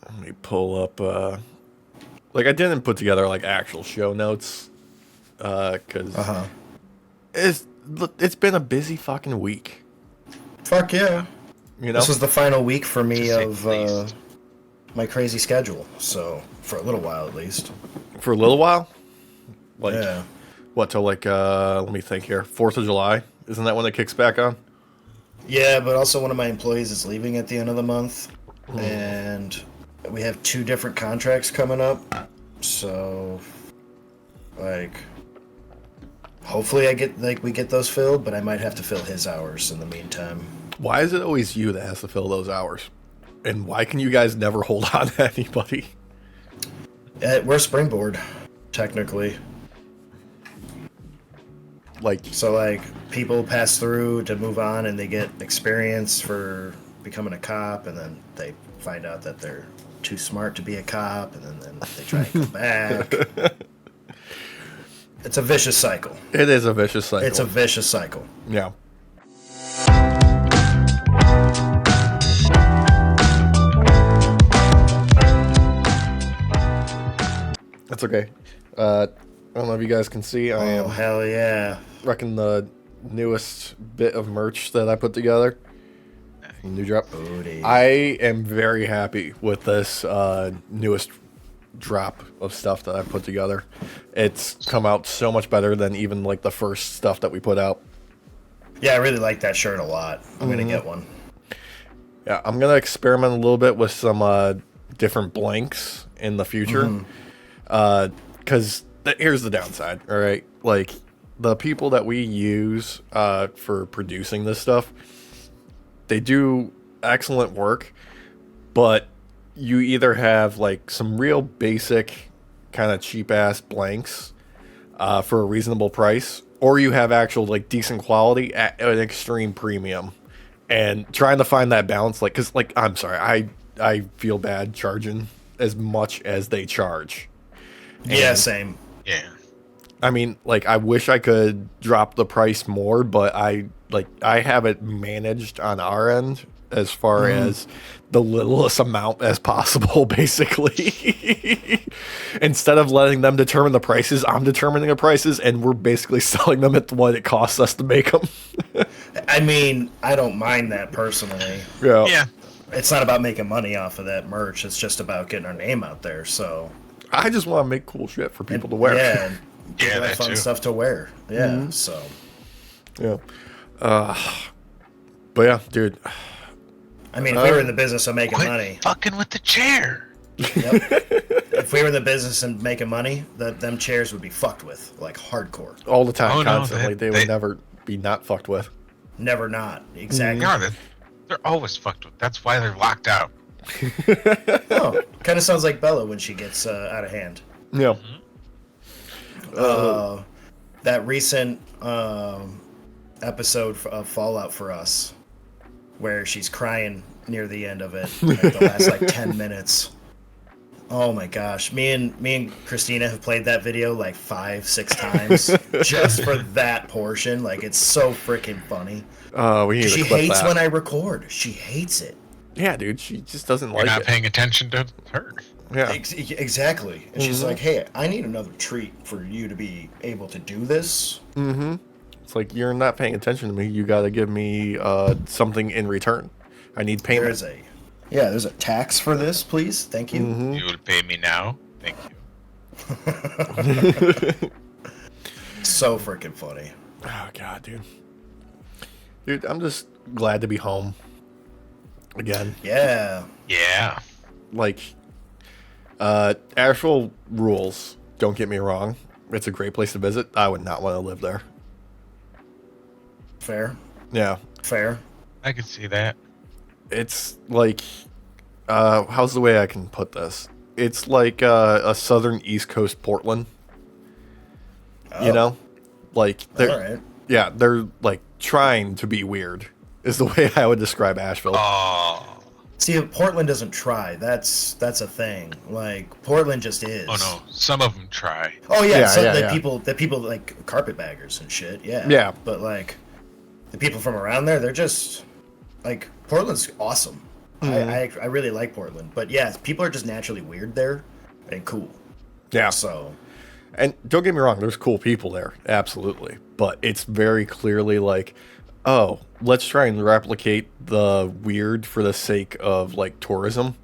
Let me pull up. Like I didn't put together like actual show notes, because it's been a busy fucking week. Fuck yeah. You know, This was the final week for me of least. my crazy schedule. So for a little while at least. for a little while. Like Yeah. what till like let me think here. 4th of July, isn't that when it kicks back on? Yeah, but also one of my employees is leaving at the end of the month, and we have 2 different contracts coming up. So, like, hopefully we get those filled, but I might have to fill his hours in the meantime. Why is it always you that has to fill those hours? And why can you guys never hold on to anybody? We're springboard, technically. Like, So, like, people pass through to move on, and they get experience for becoming a cop, and then they find out that they're too smart to be a cop, and then they try and come back. It's a vicious cycle. it is a vicious cycle. It's a vicious cycle. Yeah. That's okay. I don't know if you guys can see. I Oh, am hell yeah. wrecking the newest bit of merch that I put together. New drop. Booty. I am very happy with this newest drop of stuff that I put together. It's come out so much better than even like the first stuff that we put out. Yeah, I really like that shirt a lot. I'm gonna get one. Yeah, I'm gonna experiment a little bit with some different blanks in the future. Because here's the downside. All right, like the people that we use for producing this stuff, they do excellent work, but you either have like some real basic kind of cheap ass blanks for a reasonable price, or you have actual like decent quality at an extreme premium. And trying to find that balance, like, cause like I'm sorry, I feel bad charging as much as they charge. Yeah, And, same. Yeah. I mean, like, I wish I could drop the price more, but I have it managed on our end as far as the littlest amount as possible, basically. Instead of letting them determine the prices, I'm determining the prices, and we're basically selling them at what it costs us to make them. I mean, I don't mind that personally. Yeah. It's not about making money off of that merch. It's just about getting our name out there. So I just want to make cool shit for people to wear. yeah, and Yeah, people have that fun too. stuff to wear. Yeah. So Yeah. But yeah, dude. I mean, if we were in the business of making Quit money, fucking with the chair. if we were in the business and making money, them chairs would be fucked with, like hardcore. All the time, Oh, no, constantly. They would never be not fucked with. Never not. Exactly. Yeah, they're always fucked with. That's why they're locked out. Oh, kind of sounds like Bella when she gets out of hand. Yeah. That recent episode of Fallout for Us, where she's crying near the end of it, like the last like 10 minutes. Oh my gosh, me and Christina have played that video like 5-6 times just for that portion. Like, it's so freaking funny. We need She to clip hates that. when I record. She hates it. Yeah, dude. She just doesn't You're like not it. paying attention to her. Yeah. Exactly. And she's like, "Hey, I need another treat for you to be able to do this." It's like, you're not paying attention to me. You got to give me something in return. I need payment. There's a tax for this, please. Thank you. You will pay me now. Thank you. So freaking funny. Oh, God, dude. Dude, I'm just glad to be home. Again. Yeah. Yeah. Like, actual rules, don't get me wrong. It's a great place to visit. I would not want to live there. Fair. Yeah. Fair. I can see that. It's like, how's the way I can put this? It's like a southern East Coast Portland. You know? Like, they're, All right. yeah, they're like trying to be weird, is the way I would describe Asheville. Oh. See, if Portland doesn't try. That's a thing. Like, Portland just is. Oh no. Some of them try. Oh yeah, Yeah, so yeah, the yeah. people like carpetbaggers and shit. Yeah. Yeah. But like, the people from around there, they're just like, Portland's awesome. I really like Portland, but yeah, people are just naturally weird there and cool. Yeah. So, And don't get me wrong, there's cool people there, absolutely. But it's very clearly like, oh, let's try and replicate the weird for the sake of like tourism.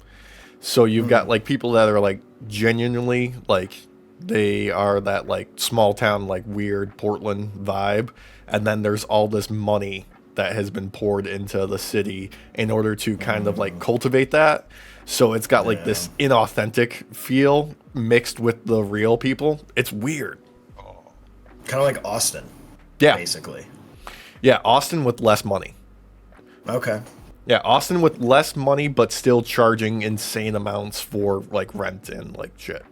So you've got like people that are like genuinely like they are that like small town like weird Portland vibe, and then there's all this money that has been poured into the city in order to kind of like cultivate that. So it's got like this inauthentic feel mixed with the real people. It's weird. kind of like Austin. Yeah. Basically. Yeah, Austin with less money. Okay. Yeah, Austin with less money, but still charging insane amounts for like rent and like shit.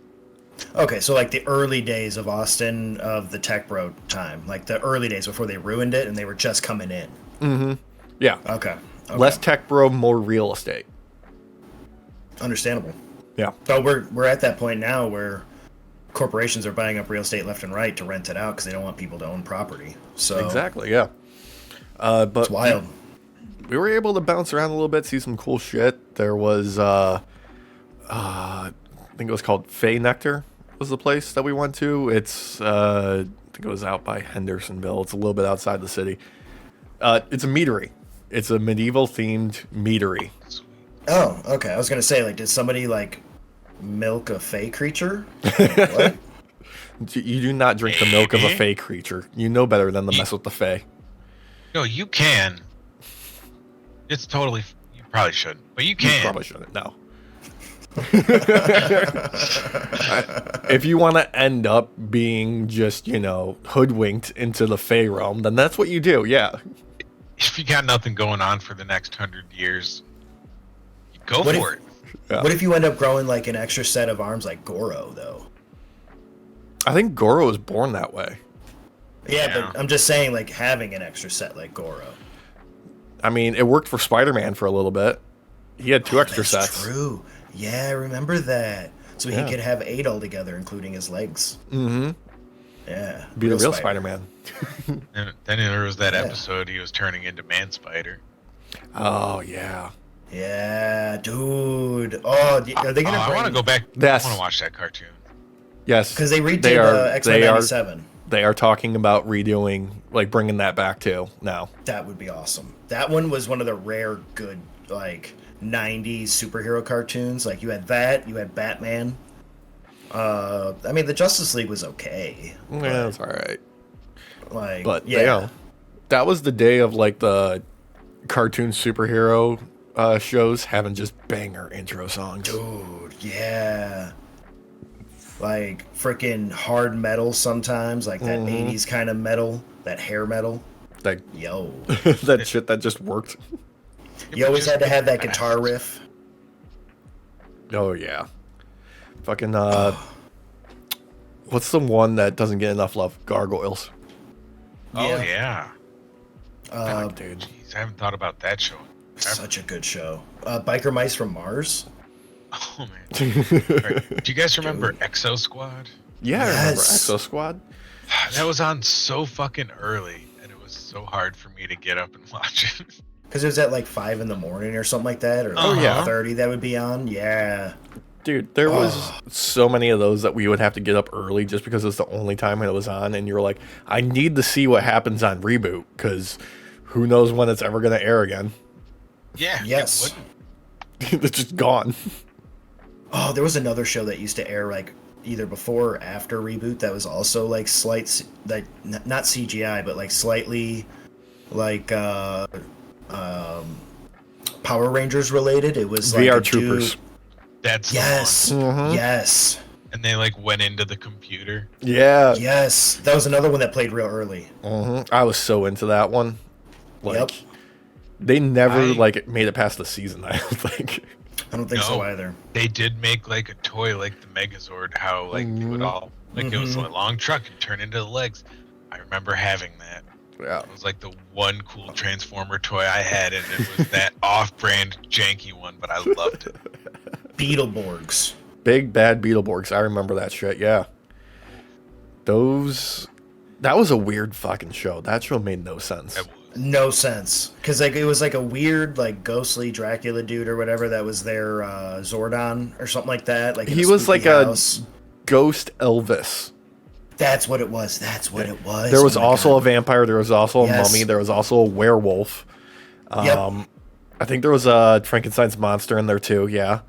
Okay, so like the early days of Austin of the Tech Bro time, like the early days before they ruined it and they were just coming in. Mm-hmm. Yeah. Okay. Less tech bro, more real estate. Understandable. Yeah. So we're at that point now where corporations are buying up real estate left and right to rent it out because they don't want people to own property. So Exactly. Yeah. But it's wild. we were able to bounce around a little bit, see some cool shit. There was, I think it was called Fey Nectar was the place that we went to. It's, I think it was out by Hendersonville. It's a little bit outside the city. It's a meadery. It's a medieval themed meadery. Oh, okay. I was gonna say, like, did somebody like milk a fey creature? What? You do not drink the milk of a fey creature. You know better than to mess with the fey. No, you can. It's totally. You probably shouldn't, but you You can. probably shouldn't. No. If you want to end up being just, hoodwinked into the fey realm, then that's what you do. Yeah. If you got nothing going on for the next 100 years, you go What for if- it. Yeah. What if you end up growing like an extra set of arms like Goro though? I think Goro was born that way. Yeah, Yeah. but I'm just saying, like having an extra set like Goro. I mean, it worked for Spider-Man for a little bit. He had two extra That's sets. True. Yeah, I remember that. So Yeah. he could have 8 all together, including his legs. Mm-hmm. Yeah. Be the real Spider-Man. And then there was that Yeah. episode he was turning into Man Spider. Oh, yeah. Yeah, dude. Oh, are they gonna I bring? want to go back. Yes. I want to watch that cartoon. Yes. Because they redid they are, X-Men they are, 97. they are talking about redoing, like bringing that back too now. That would be awesome. That one was one of the rare good, like, 90s superhero cartoons. Like, you had that, you had Batman. I mean, the Justice League was okay. Yeah, it's all right. Like, But, yeah. that was the day of, like, the cartoon superhero shows having just banger intro songs. Dude, yeah. Like, freaking hard metal sometimes, like that 80s kind of metal, that hair metal. That, Yo. that shit that just worked. You always had to have that guitar riff. Oh, yeah. Fucking, what's the one that doesn't get enough love? Gargoyles. Oh Yeah. yeah. Fuck, dude. Jeez, I haven't thought about that show. Such a good show. Biker Mice from Mars. Oh man. Alright, do you guys remember Exo Squad? Yeah, I remember Yes. Exo Squad. That was on so fucking early, and it was so hard for me to get up and watch it. Because it was at like 5 in the morning or something like that, or Oh, yeah. 30 that would be on. Yeah. Dude, there was so many of those that we would have to get up early just because it's the only time it was on, and you're like, I need to see what happens on Reboot, because who knows when it's ever going to air again. Yeah. Yes. It wouldn't. It's just gone. Oh, there was another show that used to air like either before or after Reboot that was also like like not CGI, but like slightly like Power Rangers related. It was like VR a Troopers. dude- That's the Yes. one. Yes. And they like went into the computer. Yeah. Yes. That was another one that played real early. I was so into that one. Like, Yep. they never, I- made it past the season, I don't think. I don't think No. so either. They did make like a toy like the Megazord, how like it would all like it was a long truck and turn into the legs. I remember having that. Yeah. It was like the one cool Transformer toy I had, and it was that off-brand janky one, but I loved it. Beetleborgs. Big Bad Beetleborgs. I remember that shit, yeah. That was a weird fucking show. That show made no sense. That No sense, because like it was like a weird like ghostly Dracula dude or whatever that was their Zordon or something like that. Like in He a was like spooky house. a ghost Elvis. That's what it was. That's what it was. There was Oh my also God. a vampire. There was also a Yes. mummy. There was also a werewolf. Yep. I think there was a Frankenstein's monster in there too. Yeah,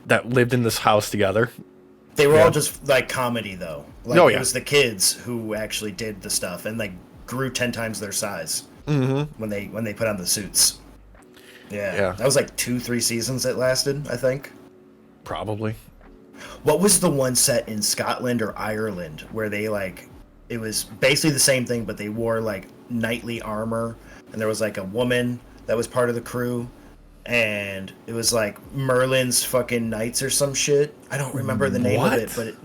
that lived in this house together. They were Yeah. all just like comedy though. Like Oh, it yeah. was the kids who actually did the stuff and like grew 10 times their size when they put on the suits. Yeah. That was like 2-3 seasons it lasted, I think. Probably. What was the one set in Scotland or Ireland where they like it was basically the same thing, but they wore like knightly armor, and there was like a woman that was part of the crew, and it was like Merlin's fucking knights or some shit. I don't remember the name What? of it, but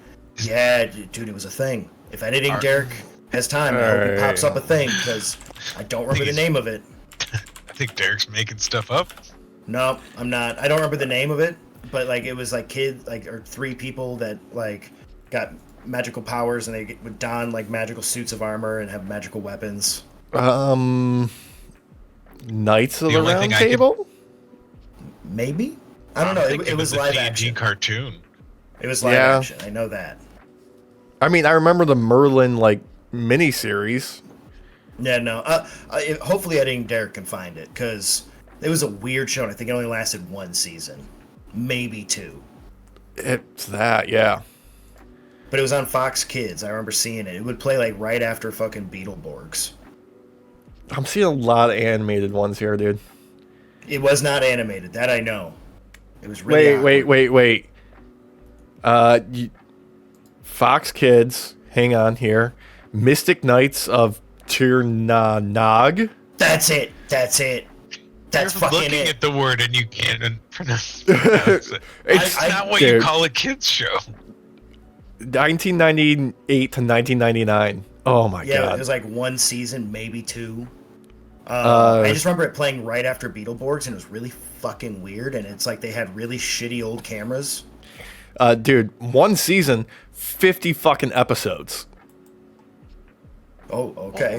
yeah, dude, it was a thing. If editing Are- Derek has time, I hope he pops up a thing because I don't remember the Please. name of it. I think Derek's making stuff up. No, I'm not. I don't remember the name of it, but like it was like kids, like or 3 people that like got magical powers and they would don like magical suits of armor and have magical weapons. Knights of The the only Round thing I can- Table. Maybe I don't I'm know. thinking It of was the live D&D action. cartoon. It was live Yeah. action. I know that. I mean, I remember the Merlin like miniseries. Yeah, no. Hopefully, editing Derek can find it because it was a weird show. And I think it only lasted 1 season, maybe 2. It's that, yeah. But it was on Fox Kids. I remember seeing it. It would play like right after fucking Beetleborgs. I'm seeing a lot of animated ones here, dude. It was not animated. That I know. It was really Wait. Fox Kids. Hang on here. Mystic Knights of Tir-na-nog. That's it. That's it. That's You're fucking looking it. at the word and you can't pronounce it. It's That's not what you dude, call a kids show. 1998 to 1999. Oh my Yeah, god. it was like 1 season, maybe 2. I just remember it playing right after Beetleborgs, and it was really fucking weird. And it's like they had really shitty old cameras. Dude, 1 season, 50 fucking episodes. Oh, okay.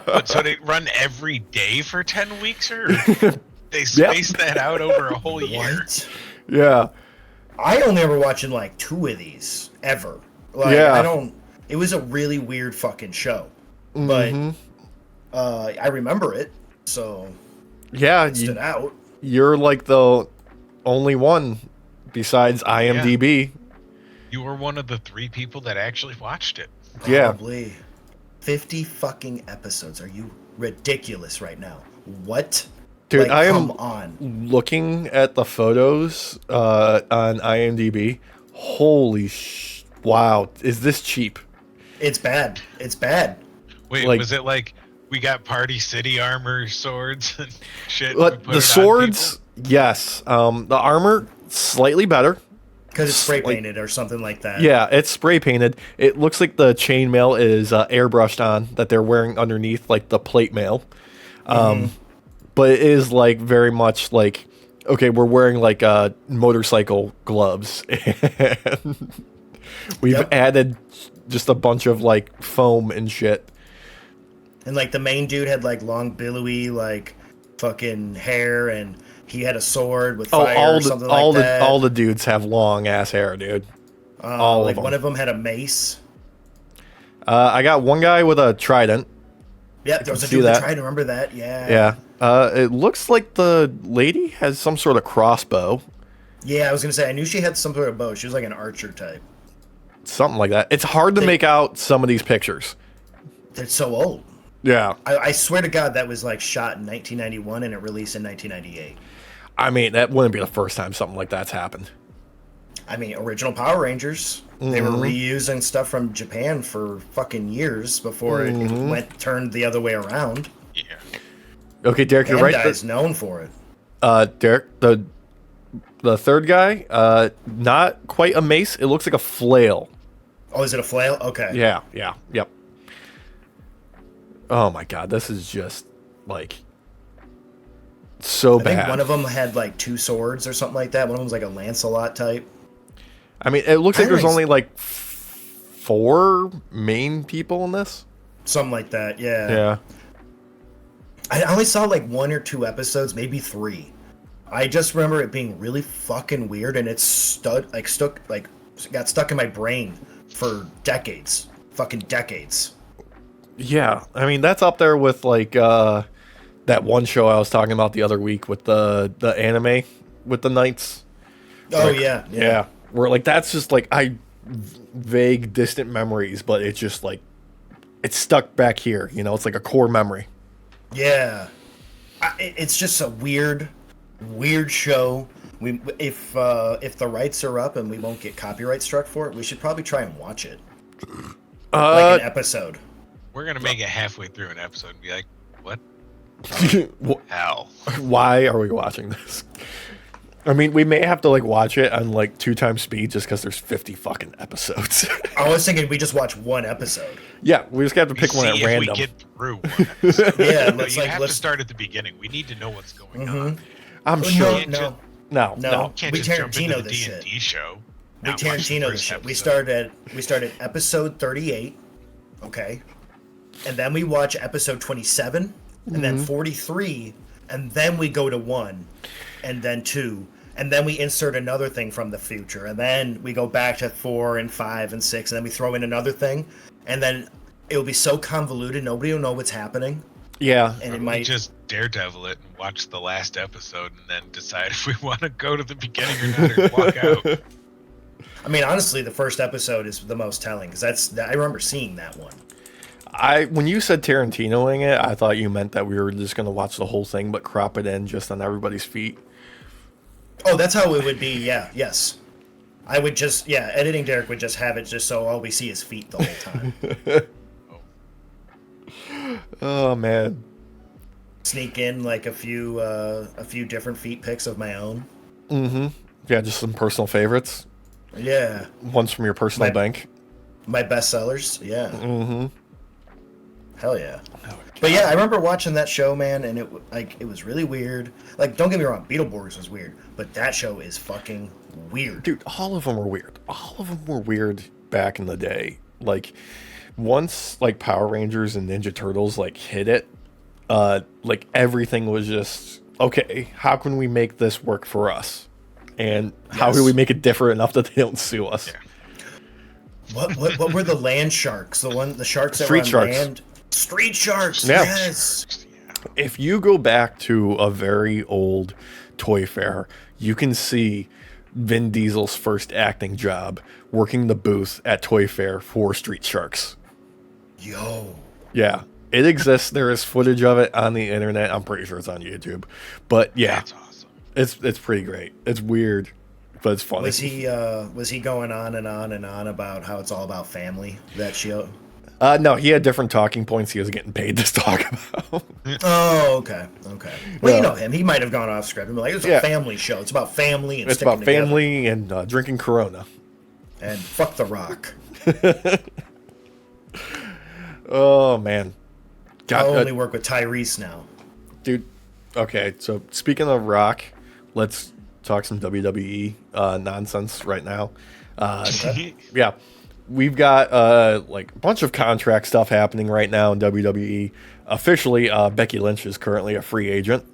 What, so they run every day for 10 weeks, or they space that out over a whole year? What? Yeah. I only ever watching like 2 of these ever. Like, Yeah. I don't. It was a really weird fucking show, but I remember it, so Yeah, it stood out. you're like the only one besides IMDb. You were one of the 3 people that actually watched it. Yeah. Probably 50 fucking episodes. Are you ridiculous right now? What? Dude, like, I come am on. looking at the photos on IMDb. Holy wow, is this cheap? It's bad. It's bad. Wait, Like- was it like we got Party City armor, swords, and shit? But we put the it on swords, yes. The armor, slightly better. Because it's spray Like- painted or something like that. Yeah, it's spray painted. It looks like the chainmail is airbrushed on that they're wearing underneath, like the plate mail. But it is like very much like, okay, we're wearing like motorcycle gloves, and we've Yep. added just a bunch of like foam and shit. And like the main dude had like long billowy like fucking hair, and he had a sword with Oh, fire all or the something all like the that. all the dudes have long ass hair, dude. all like of them. one of them had a mace. I got one guy with a trident. Yeah, there was a see dude that that. tried to remember that. Yeah. Yeah. It looks like the lady has some sort of crossbow, Yeah, I was gonna say I knew she had some sort of bow. She was like an archer type. something like that. It's hard to make out some of these pictures. They're so old. Yeah. I swear to God that was like shot in 1991 and it released in 1998. I mean, that wouldn't be the first time something like that's happened. I mean, original Power Rangers. They were reusing stuff from Japan for fucking years before it went turned the other way around. Yeah. Okay, Derek, you're right. Bandai's known for it. Derek, the third guy, not quite a mace. It looks like a flail. Oh, is it a flail? Okay. Yeah, yep. Oh my god, this is just like so I think bad. one of them had like 2 swords or something like that. One of them was like a Lancelot type. I mean, it looks like there's Pirates- only like 4 main people in this. Something like that, yeah. Yeah. I only saw like 1 or 2 episodes, maybe 3. I just remember it being really fucking weird, and it's got stuck in my brain for decades, fucking decades. Yeah, I mean that's up there with like that one show I was talking about the other week with the anime with the knights. Oh like, yeah. Where like that's just like vague, distant memories, but it's just like it's stuck back here. You know, it's like a core memory. Yeah, it's just a weird show. If the rights are up and we won't get copyright struck for it, we should probably try and watch it, like an episode. We're gonna make it halfway through an episode and be like, "What? Hell? Why are we watching this?" I mean, we may have to like watch it on like 2 times speed just because there's 50 fucking episodes. I was thinking we just watch one episode. Yeah, we just have to pick one at random. We get through one episode. Yeah, let's start at the beginning. We need to know what's going on. I'm sure. No. Can't We just jump into Tarantino the this D&D shit. show. We not watch the Tarantino this first shit. We episode. started episode 38, okay, and then we watch episode 27, and then 43, and then we go to 1, and then 2. And then we insert another thing from the future, and then we go back to 4 and 5 and 6, and then we throw in another thing, and then it'll be so convoluted, nobody will know what's happening. Yeah, And it We might just daredevil it and watch the last episode, and then decide if we want to go to the beginning or not, or walk out. I mean, honestly, the first episode is the most telling because I remember seeing that one. when you said Tarantinoing it, I thought you meant that we were just gonna watch the whole thing but crop it in just on everybody's feet. Oh, that's how it would be. Yeah, yes. I would just editing Derek would just have it just so all we see is feet the whole time. Oh man. Sneak in like a few different feet pics of my own. Yeah, just some personal favorites. Yeah. Ones from your personal bank. My bestsellers, yeah. Hell yeah. But yeah, I remember watching that show, man, and it was really weird. Like, don't get me wrong, Beetleborgs was weird, but that show is fucking weird. Dude, all of them were weird. All of them were weird back in the day. Like, once like Power Rangers and Ninja Turtles like hit it, like everything was just okay. How can we make this work for us? And how can we make it different enough that they don't sue us? Yeah. What were the land sharks? The sharks that Street were on sharks. land? Street sharks. Yeah. Yes. If you go back to a very old toy fair, you can see Vin Diesel's first acting job working the booth at Toy Fair for Street Sharks. Yo. Yeah, it exists. There is footage of it on the internet. I'm pretty sure it's on YouTube. But yeah, That's awesome. it's pretty great. It's weird, but it's funny. Was he going on and on and on about how it's all about family? That show. No, he had different talking points he was getting paid to talk about. Oh, okay. Well, Yeah. you know him. He might have gone off script and be like, "It's a family show. It's about family and It's sticking about together." family and drinking Corona. And fuck The Rock. Oh man, I only work with Tyrese now. dude. Okay, so speaking of Rock, let's talk some WWE nonsense right now. Yeah, we've got like a bunch of contract stuff happening right now in WWE. Officially, Becky Lynch is currently a free agent.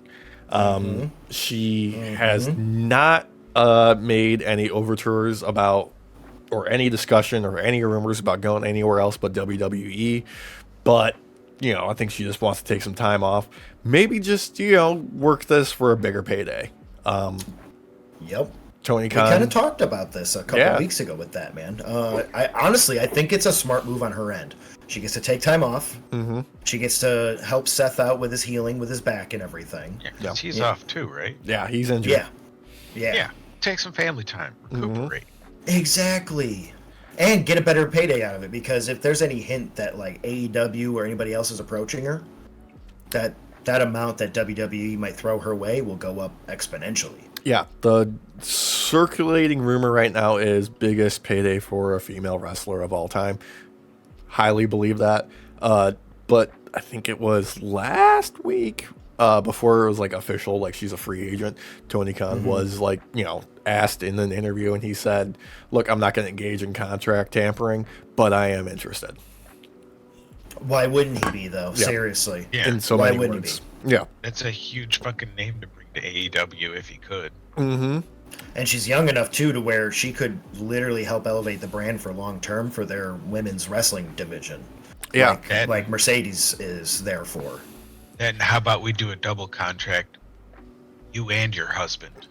She has not made any overtures about or any discussion or any rumors about going anywhere else but WWE. But, you know, I think she just wants to take some time off. Maybe just, you know, work this for a bigger payday. Yep. Tony We Khan. kind of talked about this a couple weeks ago with that, man. I think it's a smart move on her end. She gets to take time off. Mm-hmm. She gets to help Seth out with his healing, with his back and everything. Yeah, she's off too, right? Yeah, he's injured. Yeah. Take some family time. Recuperate. Exactly. And get a better payday out of it, because if there's any hint that like AEW or anybody else is approaching her, that amount that WWE might throw her way will go up exponentially. Yeah, the circulating rumor right now is biggest payday for a female wrestler of all time. Highly believe that. But I think it was last week, before it was like official, like she's a free agent, Tony Khan was like, you know, asked in an interview, and he said, look, I'm not going to engage in contract tampering, but I am interested. Why wouldn't he be, though? Yeah. Seriously. Yeah. In so Why many wouldn't words. he be? Yeah. That's a huge fucking name to bring to AEW if he could. Mm-hmm. And she's young enough too to where she could literally help elevate the brand for long term for their women's wrestling division. Yeah. Like Mercedes is there for. Then how about we do a double contract? You and your husband.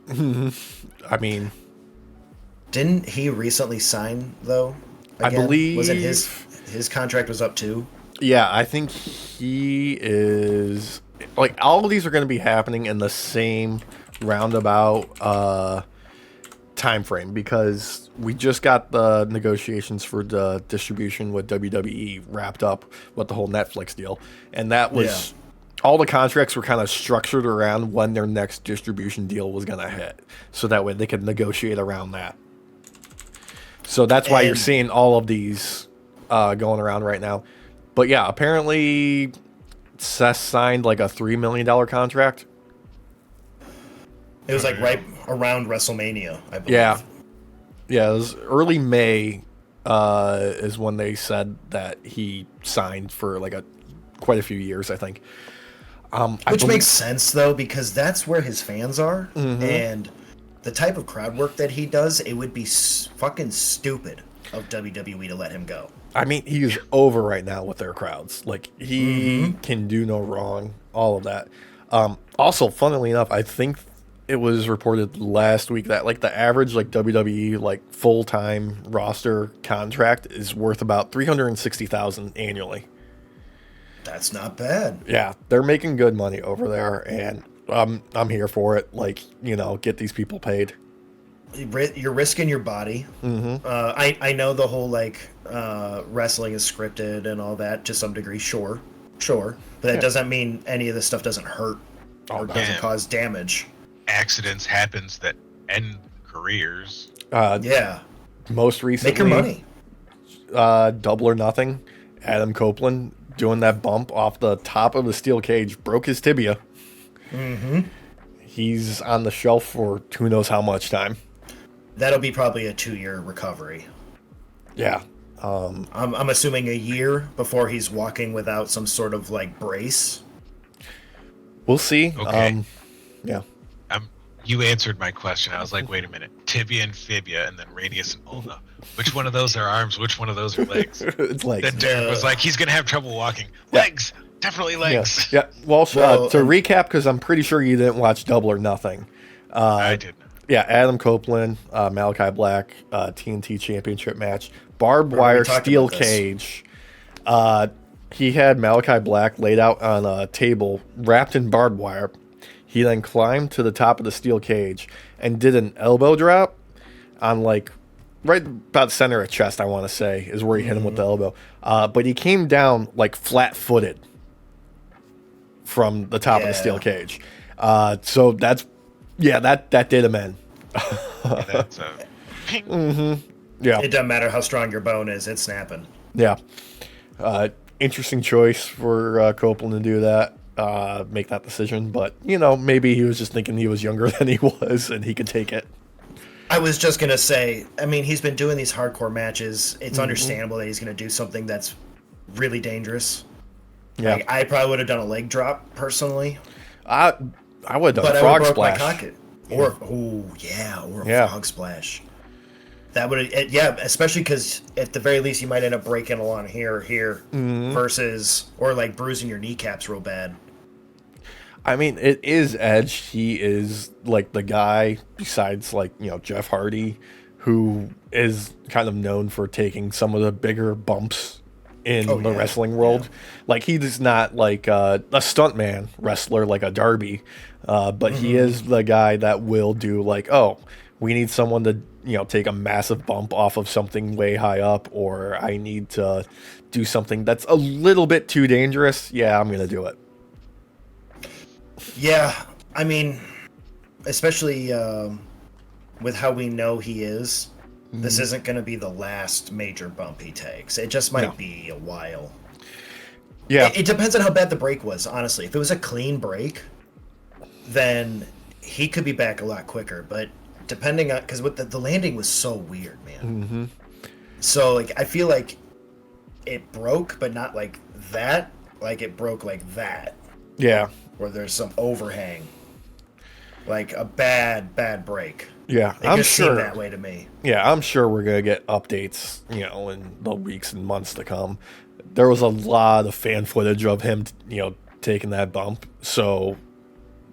I mean, didn't he recently sign though? I believe was it his contract was up too? Yeah, I think he is like all of these are going to be happening in the same roundabout time frame because we just got the negotiations for the distribution with WWE wrapped up with the whole Netflix deal, and that was all the contracts were kind of structured around when their next distribution deal was going to hit, so that way they could negotiate around that. So that's why you're seeing all of these going around right now. But yeah, apparently Seth signed like a $3 million contract. It was like right around WrestleMania, I believe. Yeah. Yeah, it was early May is when they said that he signed for like quite a few years, I think. Which makes sense, though, because that's where his fans are. Mm-hmm. And the type of crowd work that he does, it would be fucking stupid of WWE to let him go. I mean, he's over right now with their crowds. Like, he can do no wrong, all of that. Also, funnily enough, I think it was reported last week that, like, the average, like, WWE, like, full-time roster contract is worth about $360,000 annually. That's not bad. Yeah, they're making good money over there, and I'm here for it. Like, you know, get these people paid. You're risking your body. Mm-hmm. I know the whole like wrestling is scripted and all that to some degree. Sure, but that doesn't mean any of this stuff doesn't hurt or doesn't cause damage. Accidents happens that end careers. Most recently, make your money. Double or Nothing. Adam Copeland doing that bump off the top of the steel cage broke his tibia. Mm-hmm. He's on the shelf for who knows how much time. That'll be probably a 2-year recovery. Yeah. I'm assuming a year before he's walking without some sort of like brace. We'll see. Okay. Yeah. You answered my question. I was like, wait a minute. Tibia and fibia, and then radius and ulna. Which one of those are arms? Which one of those are legs? It's legs. Then Derek was like, he's going to have trouble walking. Legs. Definitely legs. Yeah. Well, to recap, because I'm pretty sure you didn't watch Double or Nothing. I didn't. Yeah, Adam Copeland, Malachi Black, TNT Championship match, barbed wire steel cage. He had Malachi Black laid out on a table, wrapped in barbed wire. He then climbed to the top of the steel cage and did an elbow drop on like right about center of chest, I want to say, is where he hit him with the elbow. But he came down like flat-footed from the top of the steel cage. So that did him in. That's Yeah. It doesn't matter how strong your bone is, it's snapping. Yeah. Interesting choice for Copeland to do that, make that decision. But, you know, maybe he was just thinking he was younger than he was and he could take it. I was just going to say, I mean, he's been doing these hardcore matches. It's understandable that he's going to do something that's really dangerous. Yeah. Like, I probably would have done a leg drop, personally. I would have done a frog splash. Or a frog splash. That would, especially because at the very least you might end up breaking along here, versus or like bruising your kneecaps real bad. I mean, it is Edge. He is like the guy besides like, you know, Jeff Hardy, who is kind of known for taking some of the bigger bumps in the wrestling world. Yeah. Like he's not like a stuntman wrestler like a Darby, but he is the guy that will do like, oh, we need someone to, you know, take a massive bump off of something way high up, or I need to do something that's a little bit too dangerous. Yeah, I'm going to do it. Yeah, I mean, especially with how we know he is, this isn't going to be the last major bump he takes. It just might be a while. Yeah. It depends on how bad the break was, honestly. If it was a clean break, then he could be back a lot quicker. But depending on, because the landing was so weird, man. So, like, I feel like it broke, but not like that. Like, it broke like that. Yeah. where there's some overhang, like a bad break. Yeah, It I'm just sure seemed that way to me. Yeah, I'm sure we're gonna get updates, in the weeks and months to come. There was a lot of fan footage of him, taking that bump. So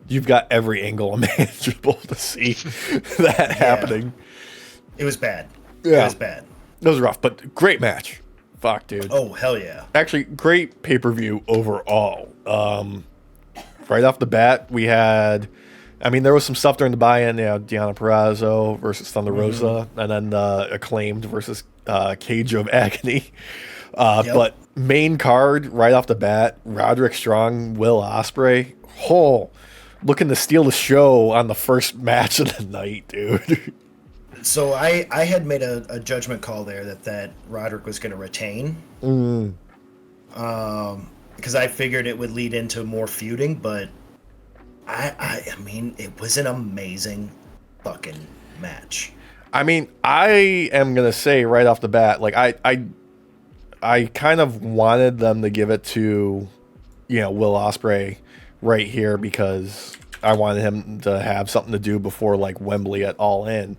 you've got every angle imaginable to see that happening. It was bad. Yeah. It was bad. It was rough, but great match. Fuck, dude. Oh, hell yeah. Actually, great pay-per-view overall. Right off the bat, we had... there was some stuff during the buy-in, Deonna Purrazzo versus Thunder Rosa, and then Acclaimed versus Cage of Agony. But main card, right off the bat, Roderick Strong, Will Ospreay. Looking to steal the show on the first match of the night, dude. So I had made a judgment call there that Roderick was going to retain. Because I figured it would lead into more feuding, but I mean, it was an amazing fucking match. I am going to say right off the bat, like, I kind of wanted them to give it to, Will Ospreay right here because I wanted him to have something to do before, like, Wembley at All In.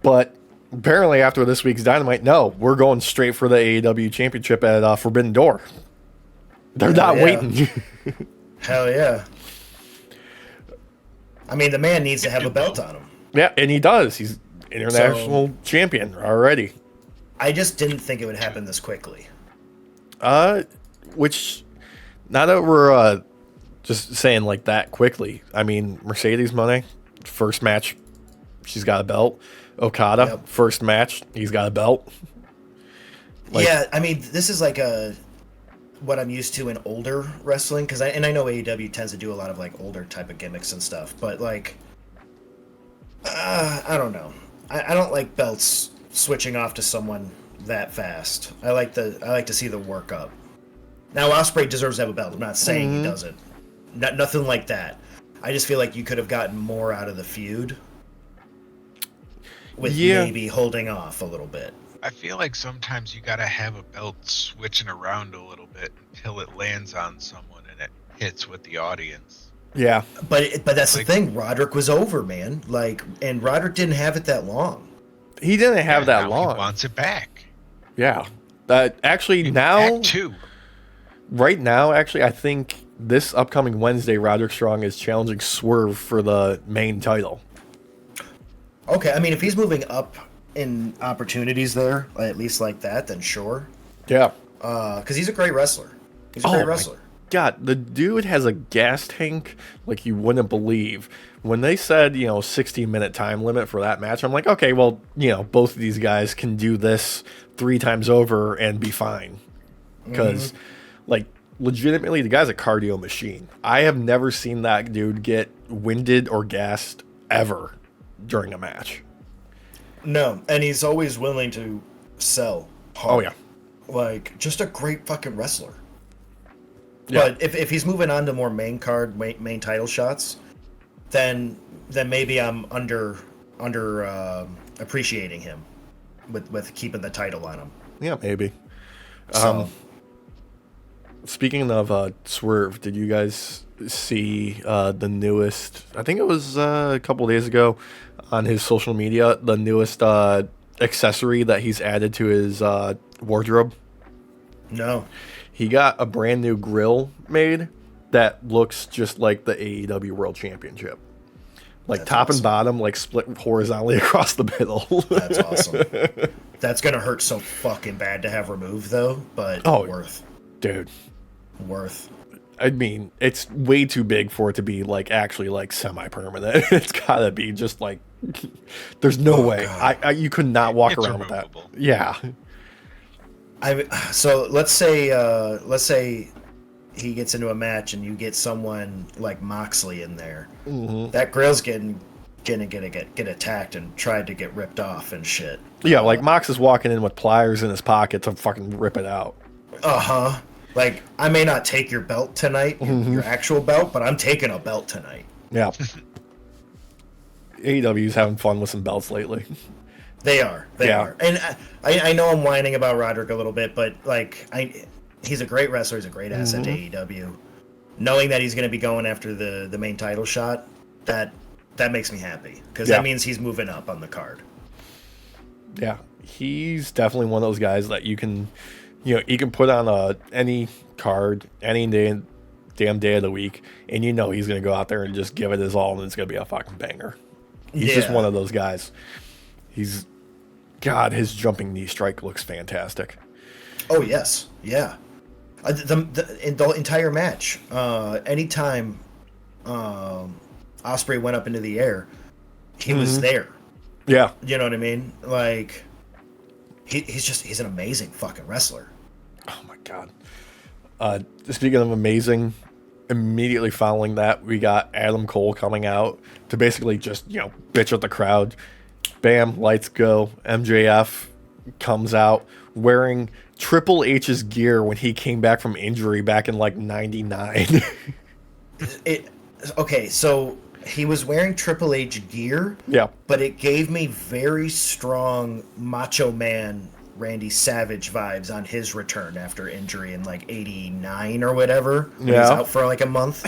But apparently after this week's Dynamite, no, we're going straight for the AEW Championship at Forbidden Door. They're not waiting. Hell yeah. The man needs to have a belt on him. Yeah, and he does. He's international champion already. I just didn't think it would happen this quickly. Which, now that we're just saying like that quickly, Mercedes Moné, first match, she's got a belt. Okada, first match, he's got a belt. This is like what I'm used to in older wrestling, because I know AEW tends to do a lot of like older type of gimmicks and stuff, but like, I don't know. I don't like belts switching off to someone that fast. I like to see the work up. Now Ospreay deserves to have a belt. I'm not saying he doesn't. Nothing like that. I just feel like you could have gotten more out of the feud with maybe holding off a little bit. I feel like sometimes you gotta have a belt switching around a little bit until it lands on someone and it hits with the audience. Yeah, but that's the thing. Roderick was over, man. Like, and Roderick didn't have it that long. He didn't have that long. He wants it back. Yeah, actually now. Act 2. Right now, actually, I think this upcoming Wednesday, Roderick Strong is challenging Swerve for the main title. Okay, if he's moving up in opportunities there, at least like that, then sure. Yeah. Because he's a great wrestler. He's a great wrestler. God, the dude has a gas tank like you wouldn't believe. When they said, 60-minute time limit for that match, I'm like, okay, well, both of these guys can do this 3 times over and be fine. Because, like, legitimately, the guy's a cardio machine. I have never seen that dude get winded or gassed ever during a match. No, and he's always willing to sell hard. Oh, yeah. Like, just a great fucking wrestler. Yeah. But if he's moving on to more main card, main title shots, then maybe I'm under appreciating him with keeping the title on him. Yeah, maybe. So, speaking of Swerve, did you guys see the newest, I think it was a couple days ago on his social media, the newest accessory that he's added to his wardrobe? No. He got a brand new grill made that looks just like the AEW World Championship. Like, that's top awesome. And bottom, like, split horizontally across the middle. That's awesome. That's going to hurt so fucking bad to have removed, though, but worth. Dude. Worth. It's way too big for it to be, like, actually, like, semi-permanent. It's gotta be just, like, there's no way. You could not walk around with that. Yeah. So let's say he gets into a match and you get someone like Moxley in there. Mm-hmm. That grill's gonna get attacked and tried to get ripped off and shit. Yeah, like Mox is walking in with pliers in his pocket to fucking rip it out. Like, I may not take your belt tonight, your actual belt, but I'm taking a belt tonight. Yeah. AEW's having fun with some belts lately. They are. They are. And I know I'm whining about Roderick a little bit, but, like, he's a great wrestler. He's a great asset to AEW. knowing that he's going to be going after the main title shot, that makes me happy because that means he's moving up on the card. Yeah, he's definitely one of those guys that you can put on any card, any damn day of the week, and he's going to go out there and just give it his all, and it's going to be a fucking banger. He's just one of those guys. His jumping knee strike looks fantastic. Oh, yes. Yeah. The entire match, anytime Ospreay went up into the air, he was there. Yeah. You know what I mean? Like, he's an amazing fucking wrestler. Oh, my God. Speaking of amazing, immediately following that, we got Adam Cole coming out to basically just, bitch at the crowd. Bam, lights go. MJF comes out wearing Triple H's gear when he came back from injury back in like 99. Okay, so he was wearing Triple H gear. Yeah. But it gave me very strong Macho Man Randy Savage vibes on his return after injury in like 89 or whatever. When he was out for like a month.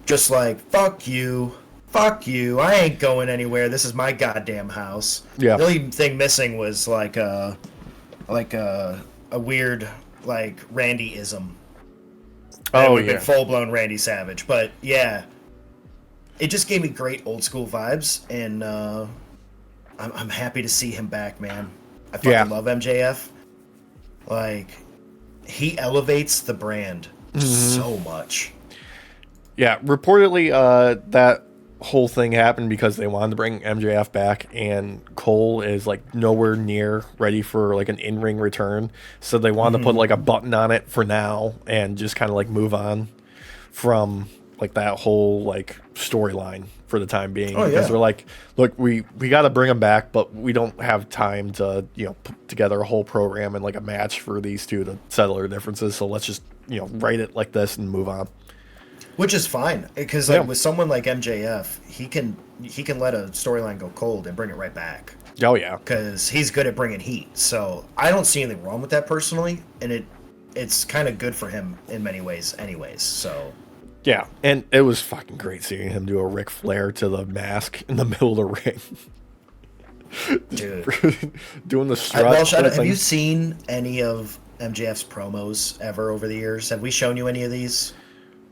Just like, fuck you, I ain't going anywhere. This is my goddamn house. Yeah. The only thing missing was like a weird like Randy-ism. Oh, yeah. Full-blown Randy Savage. But yeah, it just gave me great old school vibes, and I'm happy to see him back, man. I fucking love MJF. Like, he elevates the brand so much. Yeah, reportedly that whole thing happened because they wanted to bring MJF back, and Cole is like nowhere near ready for like an in-ring return, so they wanted to put like a button on it for now and just kind of like move on from like that whole like storyline for the time being. Because they're like, look, we got to bring him back, but we don't have time to put together a whole program and like a match for these two to settle their differences, so let's just write it like this and move on. Which is fine, because like with someone like MJF, he can let a storyline go cold and bring it right back. Oh yeah, because he's good at bringing heat. So I don't see anything wrong with that personally, and it's kind of good for him in many ways, anyways. So yeah, and it was fucking great seeing him do a Ric Flair to the mask in the middle of the ring. Dude, doing the strut. Have you seen any of MJF's promos ever over the years? Have we shown you any of these?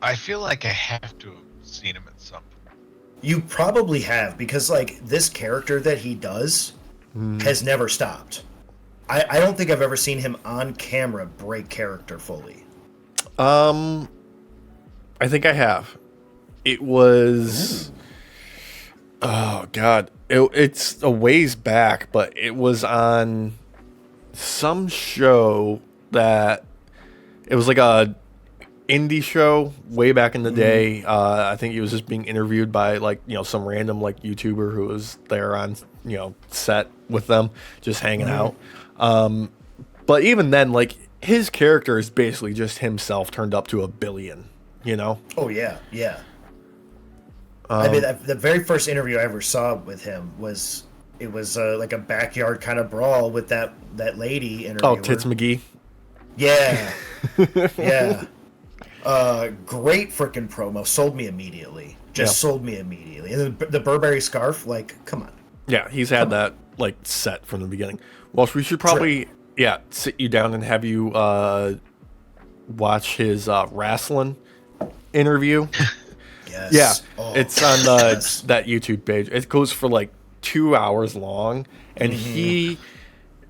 I feel like I have to have seen him at some point. You probably have, because like this character that he does has never stopped. I don't think I've ever seen him on camera break character fully. I think I have. It was oh god, it's a ways back, but it was on some show that it was like a indie show way back in the day. I think he was just being interviewed by like some random like YouTuber who was there on set with them, just hanging out. But even then, like his character is basically just himself turned up to a billion. Oh yeah. I mean, the very first interview I ever saw with him was like a backyard kind of brawl with that lady interviewer. Oh, Tits McGee. Yeah, yeah. Great freaking promo. Sold me immediately. Sold me immediately. And the Burberry scarf, like, come on. Yeah, he's had that like set from the beginning. Well, we should probably sit you down and have you watch his wrestling interview. Yes. Yeah, Oh, it's on that YouTube page. It goes for like 2 hours long, and he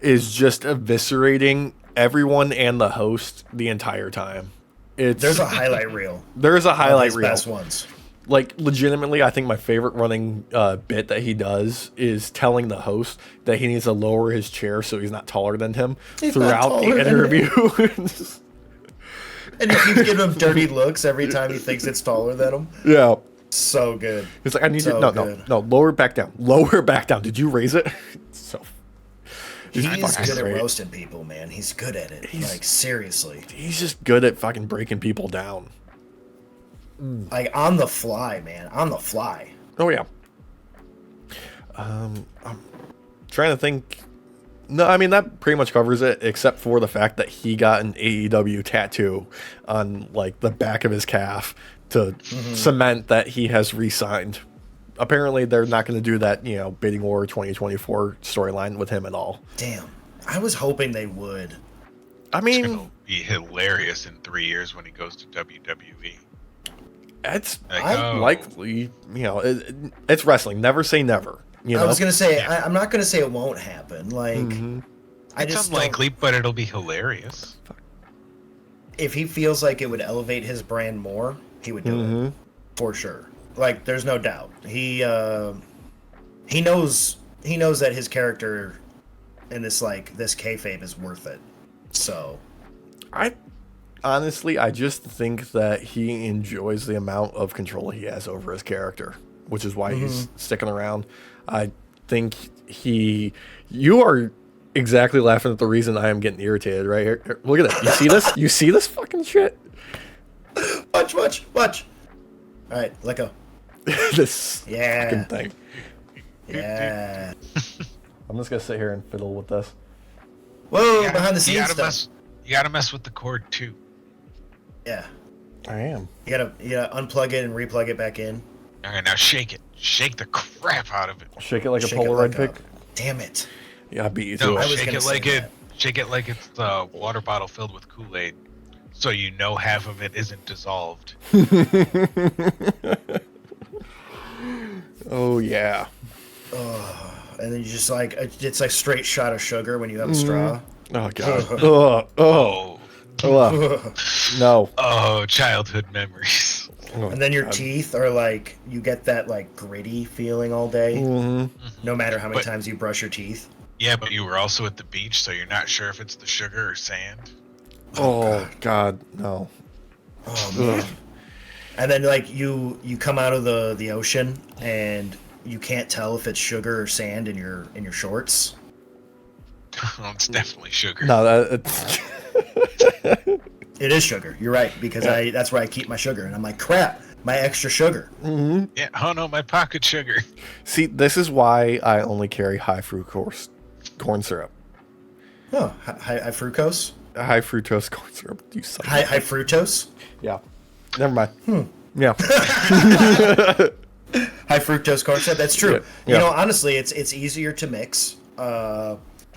is just eviscerating everyone and the host the entire time. There's a highlight reel. There's a highlight reel. Best ones. Like, legitimately, I think my favorite running bit that he does is telling the host that he needs to lower his chair so he's not taller than him throughout the interview. And he keeps giving him dirty looks every time he thinks it's taller than him. Yeah. So good. He's like, I need you. No, lower it back down. Lower it back down. Did you raise it? He's good at roasting people, man. He's good at it. Like, seriously. He's just good at fucking breaking people down. Like, on the fly, man. On the fly. Oh, yeah. I'm trying to think No, I mean that pretty much covers it, except for the fact that he got an AEW tattoo on like the back of his calf to cement that he has re-signed. Apparently, they're not going to do that, Bidding War 2024 storyline with him at all. Damn, I was hoping they would. I It's mean, gonna be hilarious in 3 years when he goes to WWE. it's Like, likely, it's wrestling. Never say never. I was gonna say I'm not gonna say it won't happen. Like, I it's just unlikely, but it'll be hilarious. if he feels like it would elevate his brand more, he would do it for sure. Like, there's no doubt. He knows that his character in this kayfabe is worth it. So, I just think that he enjoys the amount of control he has over his character, which is why he's sticking around. I think you are exactly laughing at the reason I am getting irritated right here. Look at that. You see this? You see this fucking shit? watch. All right, let go. This Yeah. fucking thing. Yeah. I'm just gonna sit here and fiddle with this. Whoa, behind the scenes stuff. You gotta mess with the cord too. Yeah. I am. You gotta unplug it and replug it back in. All right, now shake it. Shake the crap out of it. Shake it like Shake a it Polaroid like pic. Damn it. Yeah, I beat you to No, I it. was shake gonna it say like that. Shake it like it's a water bottle filled with Kool-Aid, so you know half of it isn't dissolved. Oh yeah. And then you just it's like straight shot of sugar when you have a straw. Oh god. No. Oh, childhood memories. Oh, And then your God. teeth are like, you get that like gritty feeling all day, no matter how many But- times you brush your teeth. Yeah, but you were also at the beach, so you're not sure if it's the sugar or sand. Oh god, no. Oh man. And then like you come out of the ocean and you can't tell if it's sugar or sand in your shorts. Well, it's definitely sugar. No, it's It is sugar. You're right, because that's where I keep my sugar, and I'm like, crap, my extra sugar. Yeah. Oh no, my pocket sugar. See, this is why I only carry high fructose corn syrup. Oh, high fructose, High fructose corn syrup. You suck. high fructose, Yeah. Never mind. Yeah. high fructose corn syrup. That's true. Yeah. You know, honestly, it's easier to mix.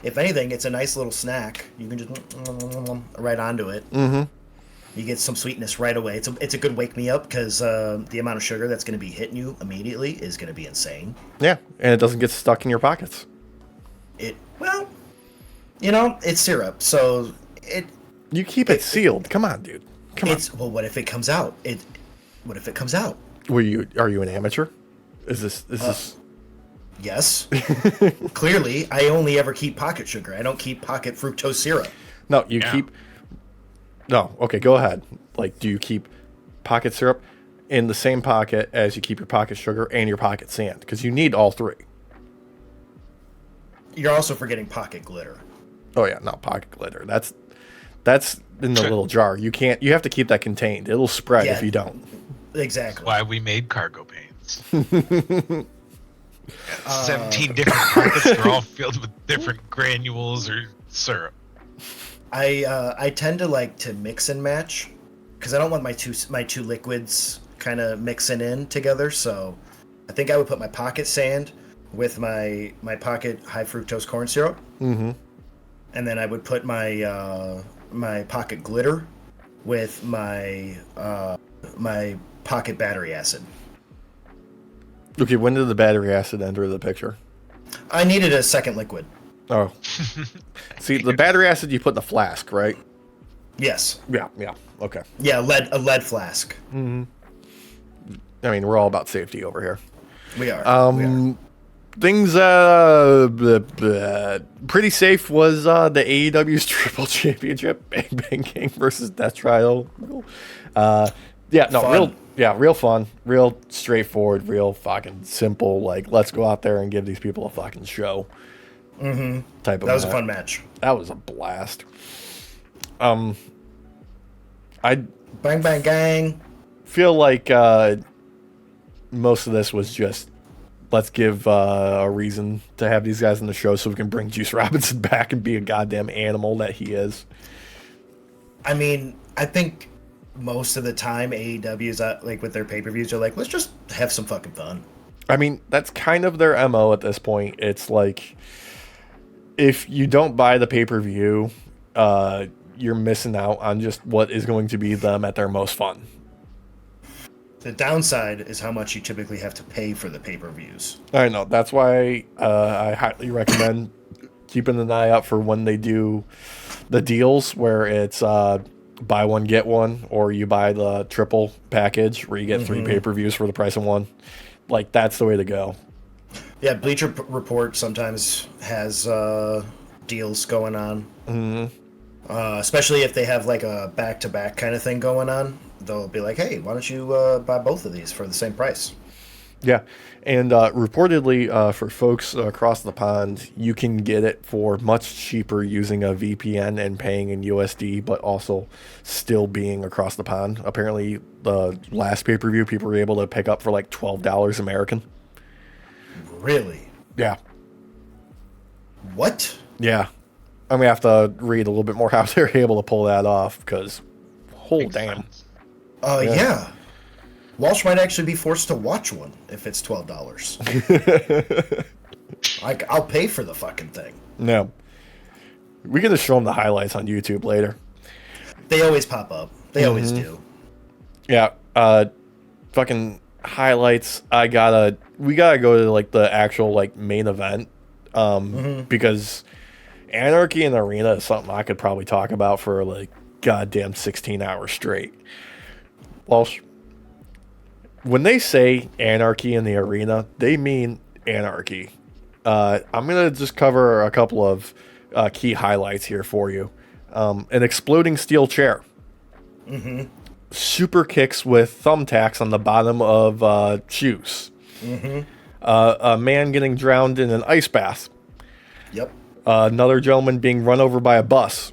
If anything, it's a nice little snack. You can just right onto it. Mm-hmm. You get some sweetness right away. It's a good wake me up because the amount of sugar that's going to be hitting you immediately is going to be insane. Yeah, and it doesn't get stuck in your pockets. It's syrup, so You keep it sealed. Come on, dude. Come on. well, what if it comes out? What if it comes out? Are you an amateur? Is this Yes. Clearly, I only ever keep pocket sugar. I don't keep pocket fructose syrup. No, you Yeah. keep. No, okay, go ahead. Like, do you keep pocket syrup in the same pocket as you keep your pocket sugar and your pocket sand? Because you need all three. You're also forgetting pocket glitter. Oh yeah, not pocket glitter. That's in the little jar. You can't. You have to keep that contained. It'll spread Yeah. if you don't. Exactly. Why we made cargo pants. 17 different pockets. They're all filled with different granules or syrup. I tend to like to mix and match because I don't want my two liquids kind of mixing in together. So I think I would put my pocket sand with my pocket high fructose corn syrup, and then I would put my my pocket glitter with my my pocket battery acid. Okay, when did the battery acid enter the picture? I needed a second liquid. Oh, see, the battery acid you put in the flask, right? Yes. Yeah. Okay. Yeah, a lead flask. I mean, we're all about safety over here. We are. Things pretty safe was the AEW's Triple Championship, Bang Bang King versus Death Trial. Fun. Real fun, real straightforward, real fucking simple. Like, let's go out there and give these people a fucking show. Type of. That was a fun match. That was a blast. I Bang bang gang. feel like most of this was just let's give a reason to have these guys on the show so we can bring Juice Robinson back and be a goddamn animal that he is. I mean, I think most of the time AEW's like with their pay-per-views are like, let's just have some fucking fun. I mean, that's kind of their MO at this point. It's like, if you don't buy the pay-per-view, you're missing out on just what is going to be them at their most fun. The downside is how much you typically have to pay for the pay-per-views. I know. That's why I highly recommend keeping an eye out for when they do the deals where it's buy one, get one, or you buy the triple package where you get 3 pay-per-views for the price of one. Like, that's the way to go. Yeah, Bleacher Report sometimes has deals going on. Especially if they have like a back-to-back kind of thing going on. They'll be like, hey, why don't you buy both of these for the same price? Yeah, and reportedly for folks across the pond, you can get it for much cheaper using a VPN and paying in USD, but also still being across the pond. Apparently, the last pay-per-view, people were able to pick up for like $12 American. Really? Yeah. What? Yeah. I'm going to have to read a little bit more how they're able to pull that off, because, Makes damn. sense. Yeah. Walsh might actually be forced to watch one if it's $12. Like, I'll pay for the fucking thing. No. We can just show them the highlights on YouTube later. They always pop up. They always do. Yeah. Fucking highlights. We gotta go to like the actual like main event. Because Anarchy in the Arena is something I could probably talk about for like goddamn 16 hours straight. Walsh, when they say Anarchy in the Arena, they mean anarchy. I'm going to just cover a couple of key highlights here for you. An exploding steel chair. Super kicks with thumbtacks on the bottom of shoes. A man getting drowned in an ice bath. Yep. Another gentleman being run over by a bus.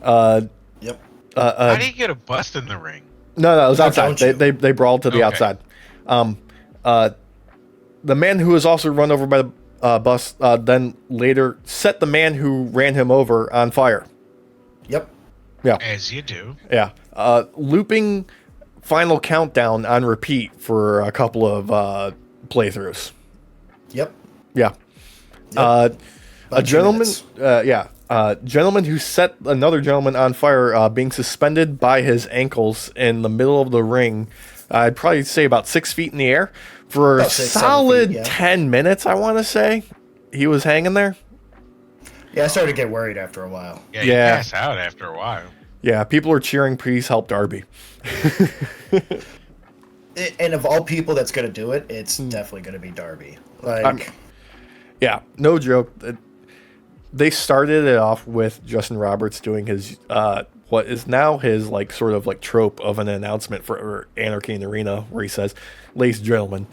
Yep. How do you get a bust in the ring? No, it was outside. Don't you? They brawled to the outside. The man who was also run over by the bus then later set the man who ran him over on fire. Yep. Yeah. As you do. Yeah. Looping Final Countdown on repeat for a couple of playthroughs. Yep. Yeah. About A 2 gentleman, minutes. gentleman who set another gentleman on fire, being suspended by his ankles in the middle of the ring. I'd probably say about 6 feet in the air for a About 6, 7 solid feet, yeah. 10 minutes. I want to say he was hanging there. Yeah, I started to get worried after a while. Yeah, you Yeah. pass out after a while. Yeah, people are cheering. Please help Darby. And of all people that's going to do it, it's definitely going to be Darby. Like, Yeah, no joke. They started it off with Justin Roberts doing his what is now his like sort of like trope of an announcement for Anarchy in the Arena, where he says, "Ladies and gentlemen,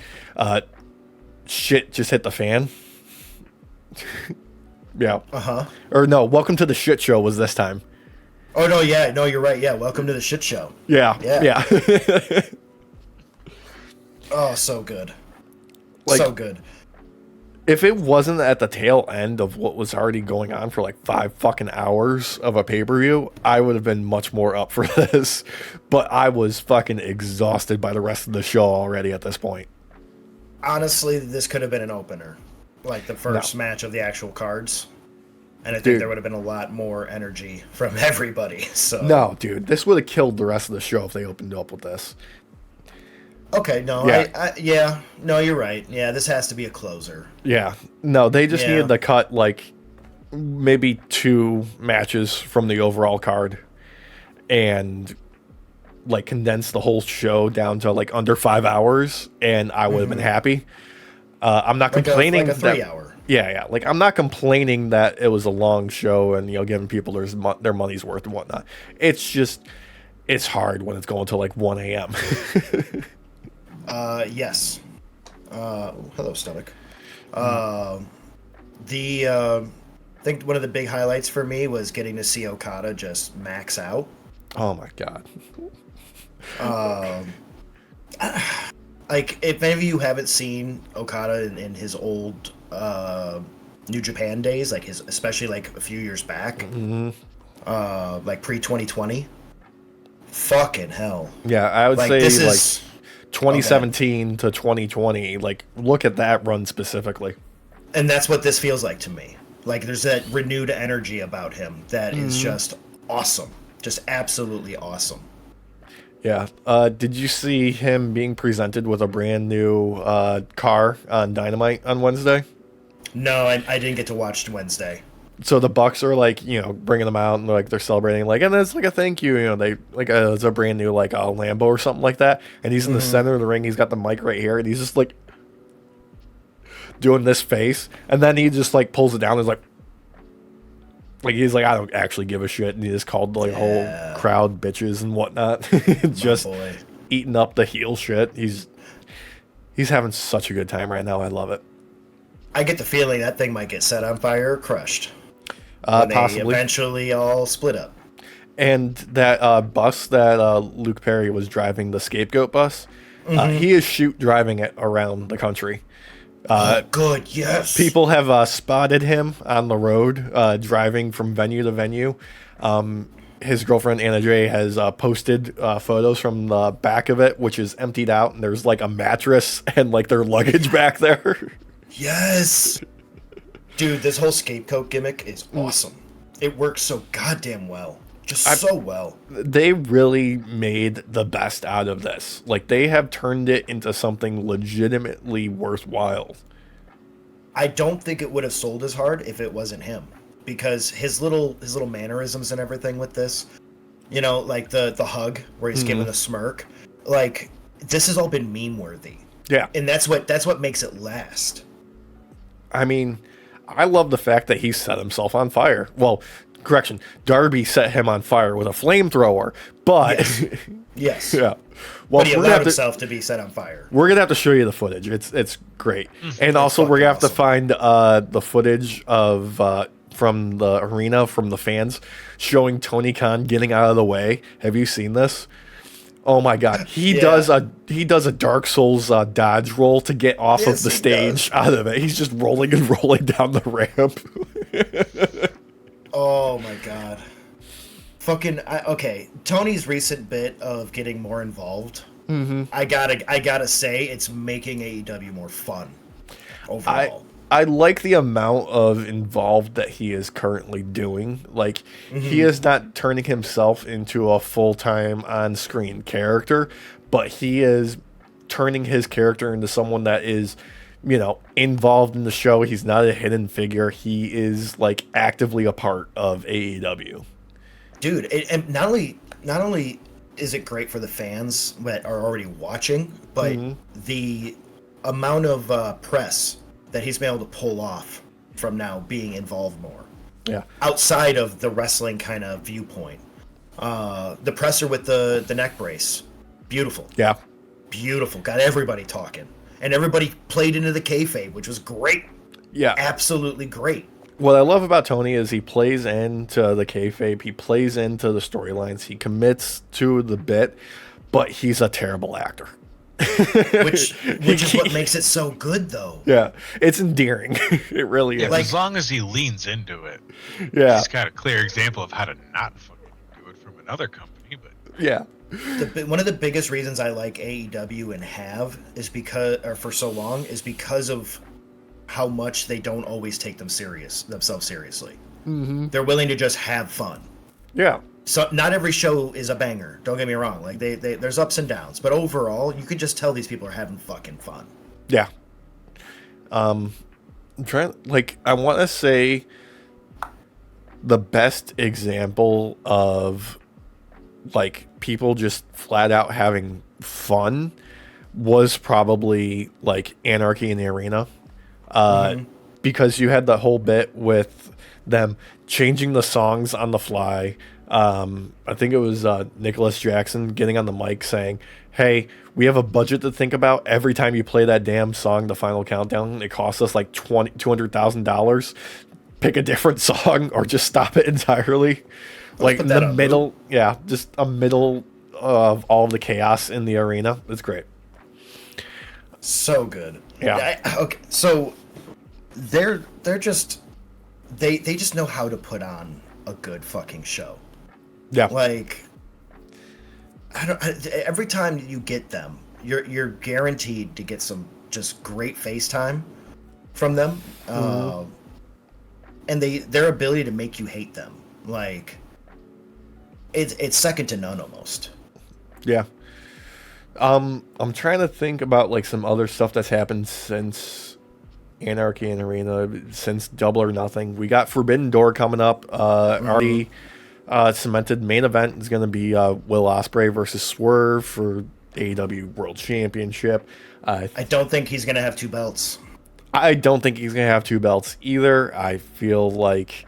shit just hit the fan." Yeah. Or no, welcome to the shit show was this time. oh, no, yeah. No, you're right. Yeah, welcome to the shit show. Yeah. Yeah. Yeah. Oh, so good. Like- so good. If it wasn't at the tail end of what was already going on for like 5 fucking hours of a pay-per-view, I would have been much more up for this. But I was fucking exhausted by the rest of the show already at this point. Honestly, this could have been an opener. Like the first match of the actual cards. And I think Dude. there would have been a lot more energy from everybody. So No, dude, this would have killed the rest of the show if they opened up with this. Okay, no, Yeah. no, you're right. Yeah, this has to be a closer. Yeah. No, they just Yeah. needed to cut like maybe 2 matches from the overall card and like condense the whole show down to like under 5 hours, and I would have been happy. I'm not complaining like a 3-hour. Yeah. Like, I'm not complaining that it was a long show and, giving people their money's worth and whatnot. It's just, it's hard when it's going till like 1 a.m. Yes. Hello, stomach. I think one of the big highlights for me was getting to see Okada just max out. Oh my God. like if any of you haven't seen Okada in his old New Japan days, like his, especially like a few years back, like pre 2020, fucking hell. Yeah, I would Like, say this like is 2017 to 2020. Like, look at that run specifically. and that's what this feels like to me. Like there's that renewed energy about him that is just awesome, just absolutely awesome. Yeah. Did you see him being presented with a brand new car on Dynamite on Wednesday? No, I didn't get to watch Wednesday. So the Bucks are like, bringing them out and they're celebrating, like, and it's like a thank you, they like it's a brand new like a Lambo or something like that, and he's in the center of the ring. He's got the mic right here, and he's just like doing this face, and then he just like pulls it down. And is like he's like, I don't actually give a shit, and he just called the whole crowd bitches and whatnot, just eating up the heel shit. He's having such a good time right now. I love it. I get the feeling that thing might get set on fire or crushed. When Possibly. they eventually all split up. And that bus that Luke Perry was driving, the scapegoat bus, he is shoot driving it around the country. Good, yes. People have spotted him on the road driving from venue to venue. His girlfriend, Anna Jay, has posted photos from the back of it, which is emptied out, and there's like a mattress and like their luggage back there. Yes. Dude, this whole scapegoat gimmick is awesome. It works so goddamn well. Just so well. They really made the best out of this. Like, they have turned it into something legitimately worthwhile. I don't think it would have sold as hard if it wasn't him. Because his little mannerisms and everything with this, like the hug where he's giving the smirk, like this has all been meme worthy. Yeah. And that's what makes it last. I mean, I love the fact that he set himself on fire. Well, correction, Darby set him on fire with a flamethrower, but Yes. yeah. Well, But he allowed himself to be set on fire. We're gonna have to show you the footage. It's great, and also we're gonna have to find the footage of from the arena from the fans showing Tony Khan getting out of the way. Have you seen this? Oh my God, he does a Dark Souls dodge roll to get off of the stage out of it. He's just rolling and rolling down the ramp. Oh my God. Okay, Tony's recent bit of getting more involved, I gotta say, it's making AEW more fun overall. I like the amount of involved that he is currently doing. Like, he is not turning himself into a full-time on-screen character, but he is turning his character into someone that is, involved in the show. He's not a hidden figure. He is, like, actively a part of AEW. Dude, and not only is it great for the fans that are already watching, but the amount of press that he's been able to pull off from now being involved more. Yeah. Outside of the wrestling kind of viewpoint. The presser with the neck brace. Beautiful. Yeah. Beautiful. Got everybody talking. And everybody played into the kayfabe, which was great. Yeah. Absolutely great. What I love about Tony is he plays into the kayfabe. He plays into the storylines. He commits to the bit, but he's a terrible actor. Which is what makes it so good, though. Yeah, it's endearing. It really is. Like, as long as he leans into it. Yeah, he's got a clear example of how to not fucking do it from another company. But yeah, one of the biggest reasons I like AEW and have is for so long is because of how much they don't always take themselves seriously. They're willing to just have fun. Yeah. So not every show is a banger. Don't get me wrong. Like there's ups and downs, but overall, you could just tell these people are having fucking fun. Yeah. I'm trying. Like, I want to say the best example of like people just flat out having fun was probably like Anarchy in the Arena, because you had the whole bit with them changing the songs on the fly. I think it was Nicholas Jackson getting on the mic saying, "Hey, we have a budget to think about. Every time you play that damn song, The Final Countdown, it costs us like $200,000. Pick a different song or just stop it entirely." Like in the middle, just a middle of all of the chaos in the arena. It's great. So good. Yeah. Okay, so they're just they just know how to put on a good fucking show. Yeah. Like, every time you get them, you're guaranteed to get some just great FaceTime from them, and their ability to make you hate them, like, it's second to none almost. Yeah. I'm trying to think about like some other stuff that's happened since Anarchy and Arena, since Double or Nothing. We got Forbidden Door coming up. Already cemented main event is going to be Will Ospreay versus Swerve for AEW World Championship. I don't think he's gonna have two belts. I don't think he's going to have two belts either. I feel like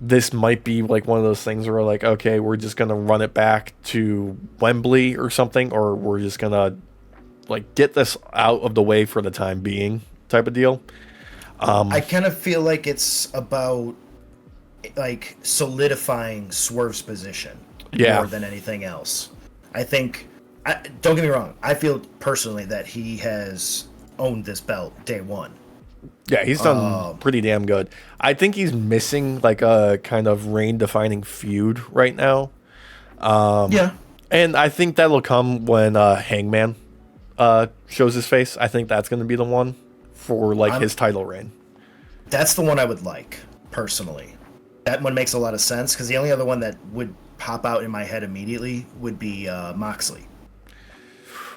this might be like one of those things where like, okay, we're just going to run it back to Wembley or something, or we're just going to like get this out of the way for the time being type of deal. I kind of feel like it's about like solidifying Swerve's position more than anything else. I think, don't get me wrong, I feel personally that he has owned this belt day one. Yeah, he's done pretty damn good. I think he's missing like a kind of reign-defining feud right now. Yeah. And I think that'll come when Hangman shows his face. I think that's going to be the one for like his title reign. That's the one I would like, personally. That one makes a lot of sense, because the only other one that would pop out in my head immediately would be Moxley.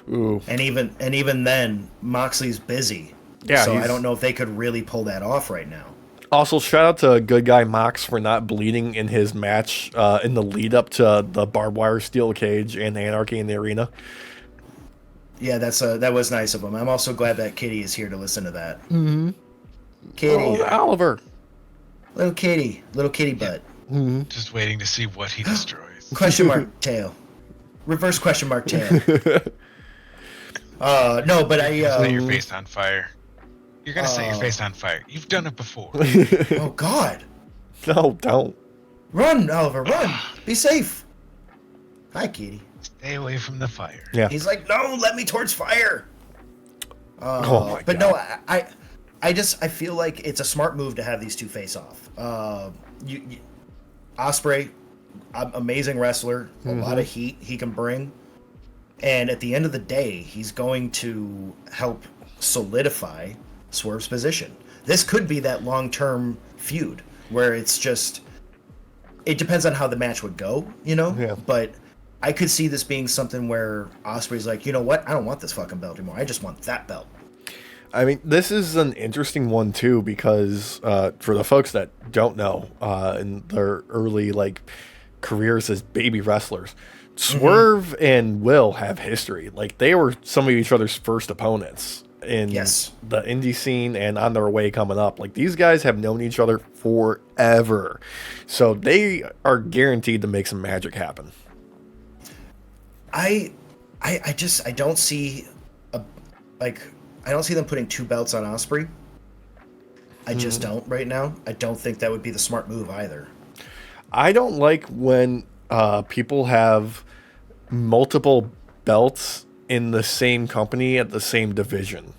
Ooh. And even then, Moxley's busy. Yeah, so I don't know if they could really pull that off right now. Also, shout out to Good Guy Mox for not bleeding in his match in the lead up to the barbed wire steel cage and Anarchy in the Arena. Yeah, that was nice of him. I'm also glad that Kitty is here to listen to that. Mm-hmm. Kitty. Oh, Oliver. Little kitty butt. Mm-hmm. Just waiting to see what he destroys. Question mark tail. Reverse question mark tail. No, but I... Set your face on fire. You're going to set your face on fire. You've done it before. Oh, God. No, don't. Run, Oliver, run. Be safe. Hi, Kitty. Stay away from the fire. Yeah. He's like, no, let me towards fire. Oh my but God. no, I feel like it's a smart move to have these two face off. Ospreay, amazing wrestler, a lot of heat he can bring, and at the end of the day, he's going to help solidify Swerve's position. This could be that long-term feud where it's just, it depends on how the match would go, Yeah. But I could see this being something where Ospreay's like, you know what? I don't want this fucking belt anymore. I just want that belt. I mean, this is an interesting one too, because for the folks that don't know, in their early like careers as baby wrestlers, Swerve and Will have history. Like, they were some of each other's first opponents in the indie scene and on their way coming up. Like, these guys have known each other forever, so they are guaranteed to make some magic happen. I don't see I don't see them putting two belts on Ospreay. I just don't right now. I don't think that would be the smart move either. I don't like when people have multiple belts in the same company at the same division.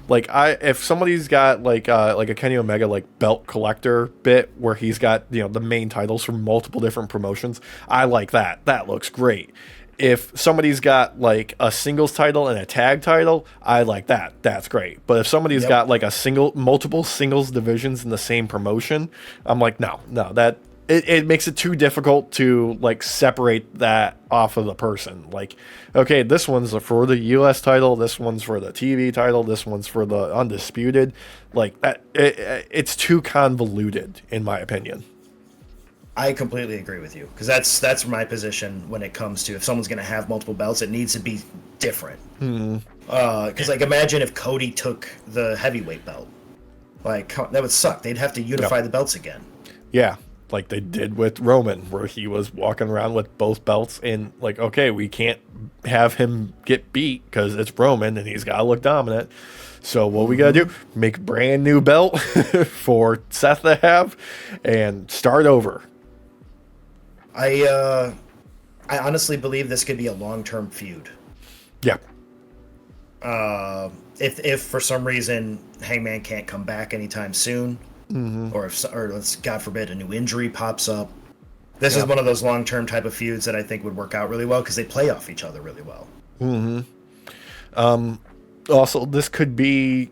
Like, if somebody's got like a Kenny Omega like belt collector bit where he's got the main titles from multiple different promotions, I like that. That looks great. If somebody's got like a singles title and a tag title, I like that. That's great. But if somebody's got like multiple singles divisions in the same promotion, I'm like, no, that it makes it too difficult to like separate that off of the person. Like, okay, this one's for the US title, this one's for the TV title, this one's for the Undisputed. Like, that it's too convoluted in my opinion. I completely agree with you, because that's my position when it comes to, if someone's going to have multiple belts, it needs to be different. Because like, imagine if Cody took the heavyweight belt, like, that would suck. They'd have to unify the belts again. Yeah, like they did with Roman, where he was walking around with both belts, and like, okay, we can't have him get beat because it's Roman and he's got to look dominant. So what we got to do, make a brand new belt for Seth to have and start over. I honestly believe this could be a long-term feud. Yeah. If for some reason Hangman can't come back anytime soon, or let's God forbid a new injury pops up, this is one of those long-term type of feuds that I think would work out really well because they play off each other really well. Also, this could be.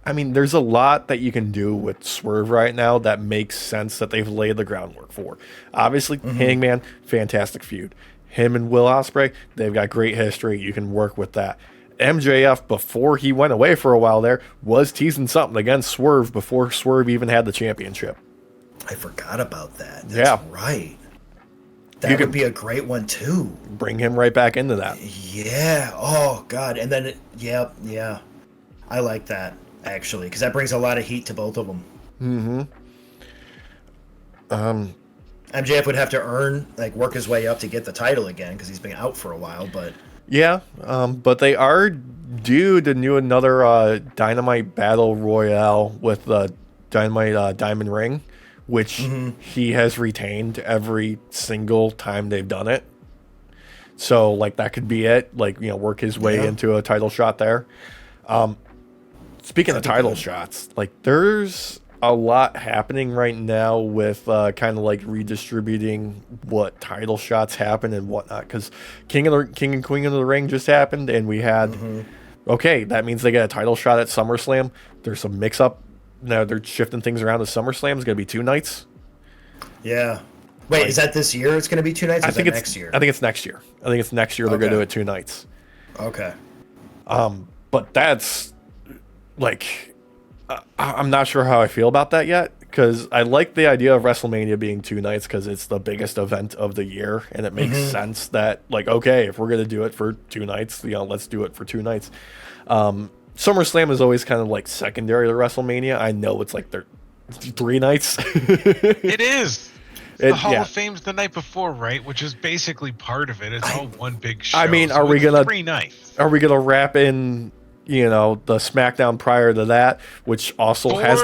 I mean, there's a lot that you can do with Swerve right now that makes sense that they've laid the groundwork for. Obviously, Hangman, fantastic feud. Him and Will Ospreay, they've got great history. You can work with that. MJF, before he went away for a while there, was teasing something against Swerve before Swerve even had the championship. I forgot about that. That's right. That would be a great one, too. Bring him right back into that. Yeah. Oh, God. And then, yeah. I like that, actually, because that brings a lot of heat to both of them. MJF would have to work his way up to get the title again because he's been out for a while, but... Yeah, but they are due to do another Dynamite Battle Royale with the Dynamite Diamond Ring, which he has retained every single time they've done it. So, that could be it. Work his way into a title shot there. Speaking of title shots, there's a lot happening right now with kind of redistributing what title shots happen and whatnot. Because King and Queen of the Ring just happened, and we had okay, that means they get a title shot at SummerSlam. There's some mix up. Now they're shifting things around. The SummerSlam is going to be 2 nights. Yeah. Wait, is that this year? It's going to be 2 nights. I think it's next year. I think it's next year. They're going to do it 2 nights. Okay. But that's I'm not sure how I feel about that yet, because I like the idea of WrestleMania being 2 nights because it's the biggest event of the year, and it makes sense that okay, if we're gonna do it for 2 nights, let's do it for 2 nights. SummerSlam is always kind of secondary to WrestleMania. I know it's they're 3 nights. It is. The Hall of Fame's the night before, right? Which is basically part of it. It's all one big show. I mean, so are we gonna 3 nights? Are we gonna wrap in? The SmackDown prior to that, which also 4 has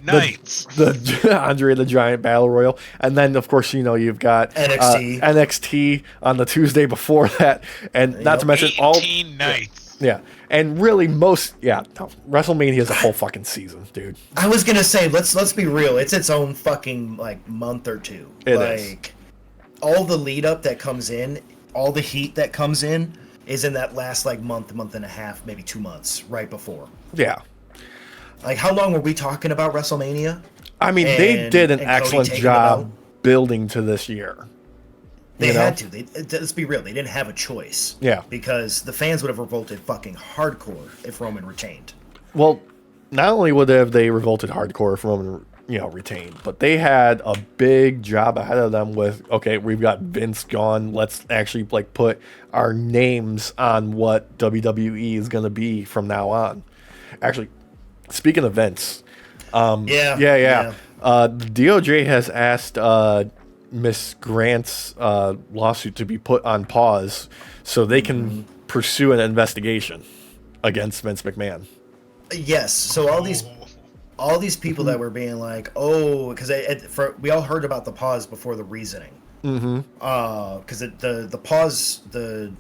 nights. the Andre the Giant Battle Royal, and then of course you've got NXT on the Tuesday before that, and not to mention 18 nights. Yeah, and really WrestleMania is a whole fucking season, dude. I was gonna say let's be real. It's its own fucking month or two. It is. All the lead up that comes in, all the heat that comes in. Is in that last month and a half, maybe 2 months right before. Yeah. How long were we talking about WrestleMania? I mean, they did an excellent job building to this year. They had to. Let's be real. They didn't have a choice. Yeah. Because the fans would have revolted fucking hardcore if Roman retained. Well, not only would they revolted hardcore if Roman retained, but they had a big job ahead of them with, okay, we've got Vince gone, let's actually put our names on what WWE is going to be from now on. Actually, speaking of Vince, the DOJ has asked Miss Grant's lawsuit to be put on pause so they can pursue an investigation against Vince McMahon. Yes, so all these people that were being because we all heard about the pause before the reasoning. Because the pause, the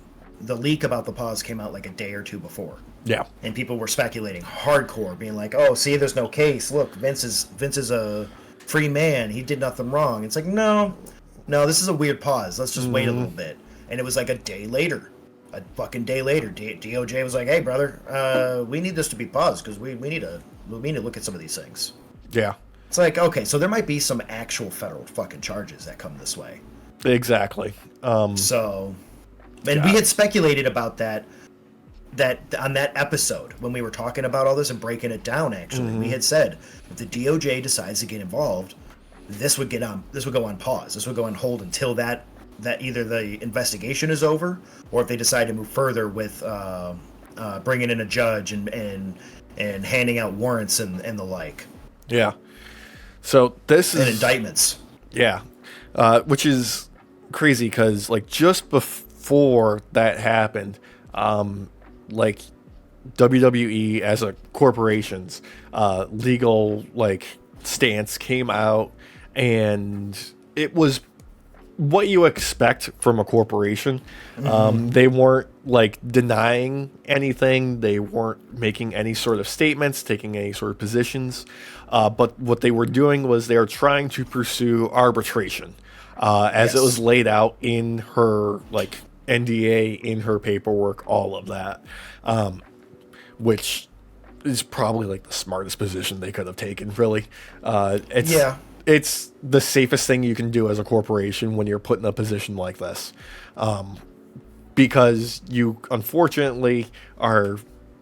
leak about the pause came out a day or 2 before. Yeah. And people were speculating hardcore, being oh, see, there's no case. Look, Vince is a free man. He did nothing wrong. It's no, this is a weird pause. Let's just wait a little bit. And it was a day later. A fucking day later, DOJ was hey, brother, we need this to be paused because we need to look at some of these things. Yeah. It's okay, so there might be some actual federal fucking charges that come this way. Exactly. We had speculated about that on that episode when we were talking about all this and breaking it down. Actually, we had said if the DOJ decides to get involved, this would go on pause. This would go on hold until that either the investigation is over or if they decide to move further with bringing in a judge and handing out warrants and the like. Yeah. So this is indictments. Yeah. Which is crazy because just before that happened, WWE as a corporation's legal stance came out, and it was what you expect from a corporation. They weren't like denying anything. They weren't making any sort of statements, taking any sort of positions. But what they were doing was they were trying to pursue arbitration, as it was laid out in her like NDA, in her paperwork, all of that, which is probably like the smartest position they could have taken. Really, it's the safest thing you can do as a corporation when you're put in a position like this, because you unfortunately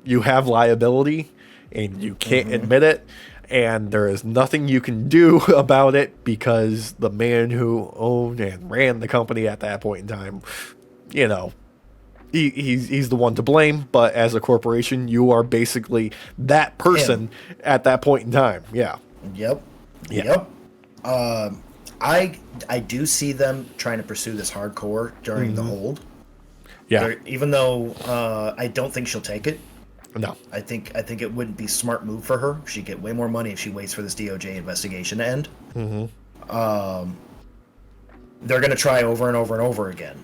you have liability and you can't admit it, and there is nothing you can do about it because the man who owned and ran the company at that point in time, you know, he's the one to blame. But as a corporation, you are basically that person at that point in time. Yeah. Yep. I do see them trying to pursue this hardcore during the hold. Yeah. Even though I don't think she'll take it. No. I think it wouldn't be a smart move for her. She'd get way more money if she waits for this DOJ investigation to end. They're going to try over and over and over again.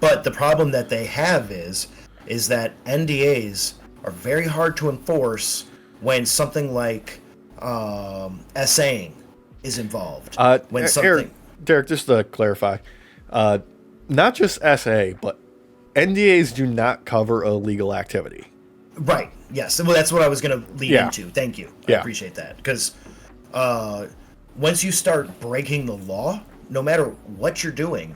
But the problem that they have is that NDAs are very hard to enforce when something like SAing is involved. When something... Derek, just to clarify, not just SA, but NDAs do not cover illegal activity. Right. Yes. Well, that's what I was going to lead into. Thank you. I appreciate that. Because once you start breaking the law, no matter what you're doing,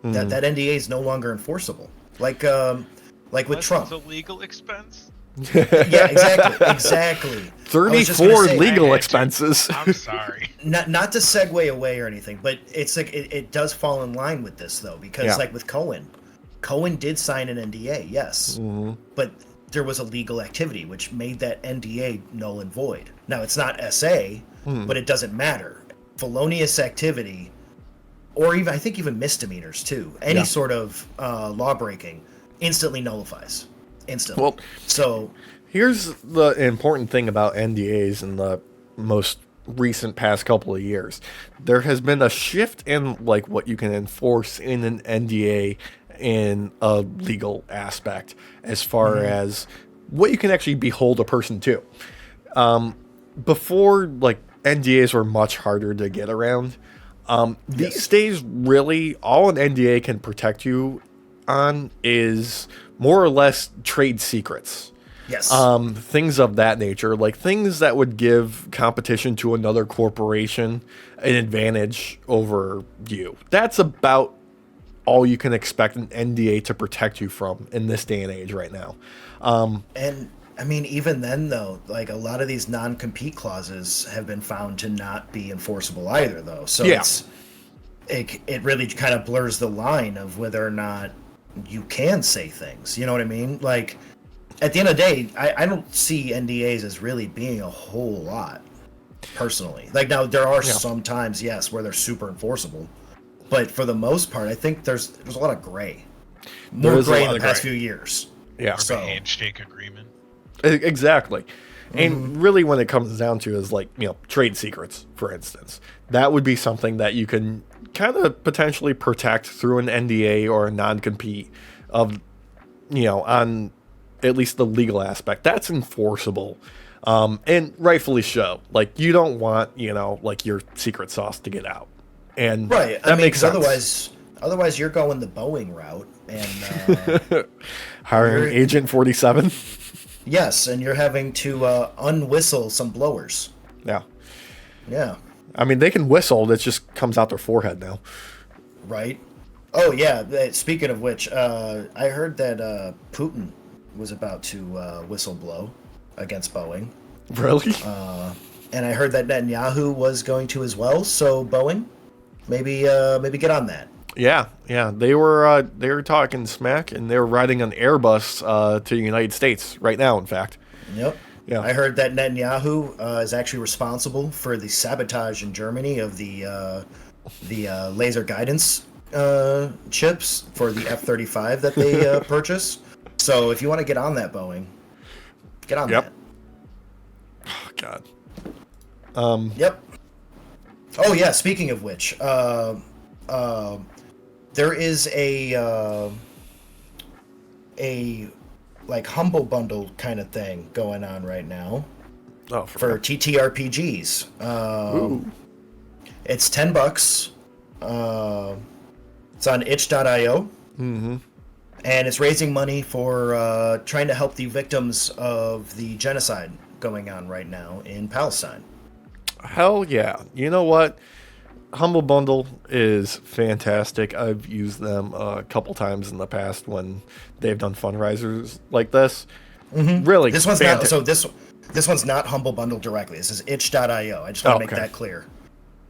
that NDA is no longer enforceable. Like with Trump. It's a legal expense. Yeah, exactly. 34 legal expenses. I'm sorry. Not to segue away or anything, but it's like it does fall in line with this though, because like with Cohen did sign an NDA, yes, but there was a legal activity which made that NDA null and void. Now it's not SA, but it doesn't matter. Felonious activity, or even I think even misdemeanors too, any sort of law breaking, instantly nullifies. Instantly. Well, so here's the important thing about NDAs in the most recent past couple of years. There has been a shift in like what you can enforce in an NDA in a legal aspect, as far as what you can actually behold a person to. Before, like, NDAs were much harder to get around. These days, really, all an NDA can protect you on is more or less trade secrets. Yes. Things of that nature, like things that would give competition to another corporation an advantage over you. That's about all you can expect an NDA to protect you from in this day and age right now. And I mean, even then though, like a lot of these non-compete clauses have been found to not be enforceable either though. So it really kind of blurs the line of whether or not you can say things. You know what I mean? Like, at the end of the day, I don't see NDAs as really being a whole lot, personally. Like, now, there are some times, yes, where they're super enforceable. But for the most part, I think there's a lot of gray. More gray in the past few years. Yeah. So, handshake agreement. Exactly. And really when it comes down to is like, you know, trade secrets, for instance. That would be something that you can kind of potentially protect through an NDA or a non-compete of, you know, on at least the legal aspect. That's enforceable. And rightfully so. Like, you don't want, you know, like your secret sauce to get out. And right. That makes sense. Otherwise you're going the Boeing route and hiring Agent 47. Yes, and you're having to unwhistle some blowers. Yeah. Yeah. I mean, they can whistle. It just comes out their forehead now. Right. Oh, yeah. Speaking of which, I heard that Putin was about to whistle blow against Boeing. Really? And I heard that Netanyahu was going to as well. So Boeing, maybe get on that. Yeah. They were talking smack, and they were riding an Airbus to the United States right now. In fact. Yep. Yeah. I heard that Netanyahu is actually responsible for the sabotage in Germany of the laser guidance chips for the F-35 that they purchased. So if you want to get on that, Boeing, get on that. Oh, God. Yep. Oh yeah. Speaking of which, there is a like humble bundle kind of thing going on right now for TTRPGs. It's $10. It's on itch.io. Mm-hmm. And it's raising money for trying to help the victims of the genocide going on right now in Palestine. Hell yeah. You know what? Humble Bundle is fantastic. I've used them a couple times in the past when they've done fundraisers like this. Mm-hmm. Really, this one's not. So this one's not Humble Bundle directly. This is itch.io. I just want to make that clear.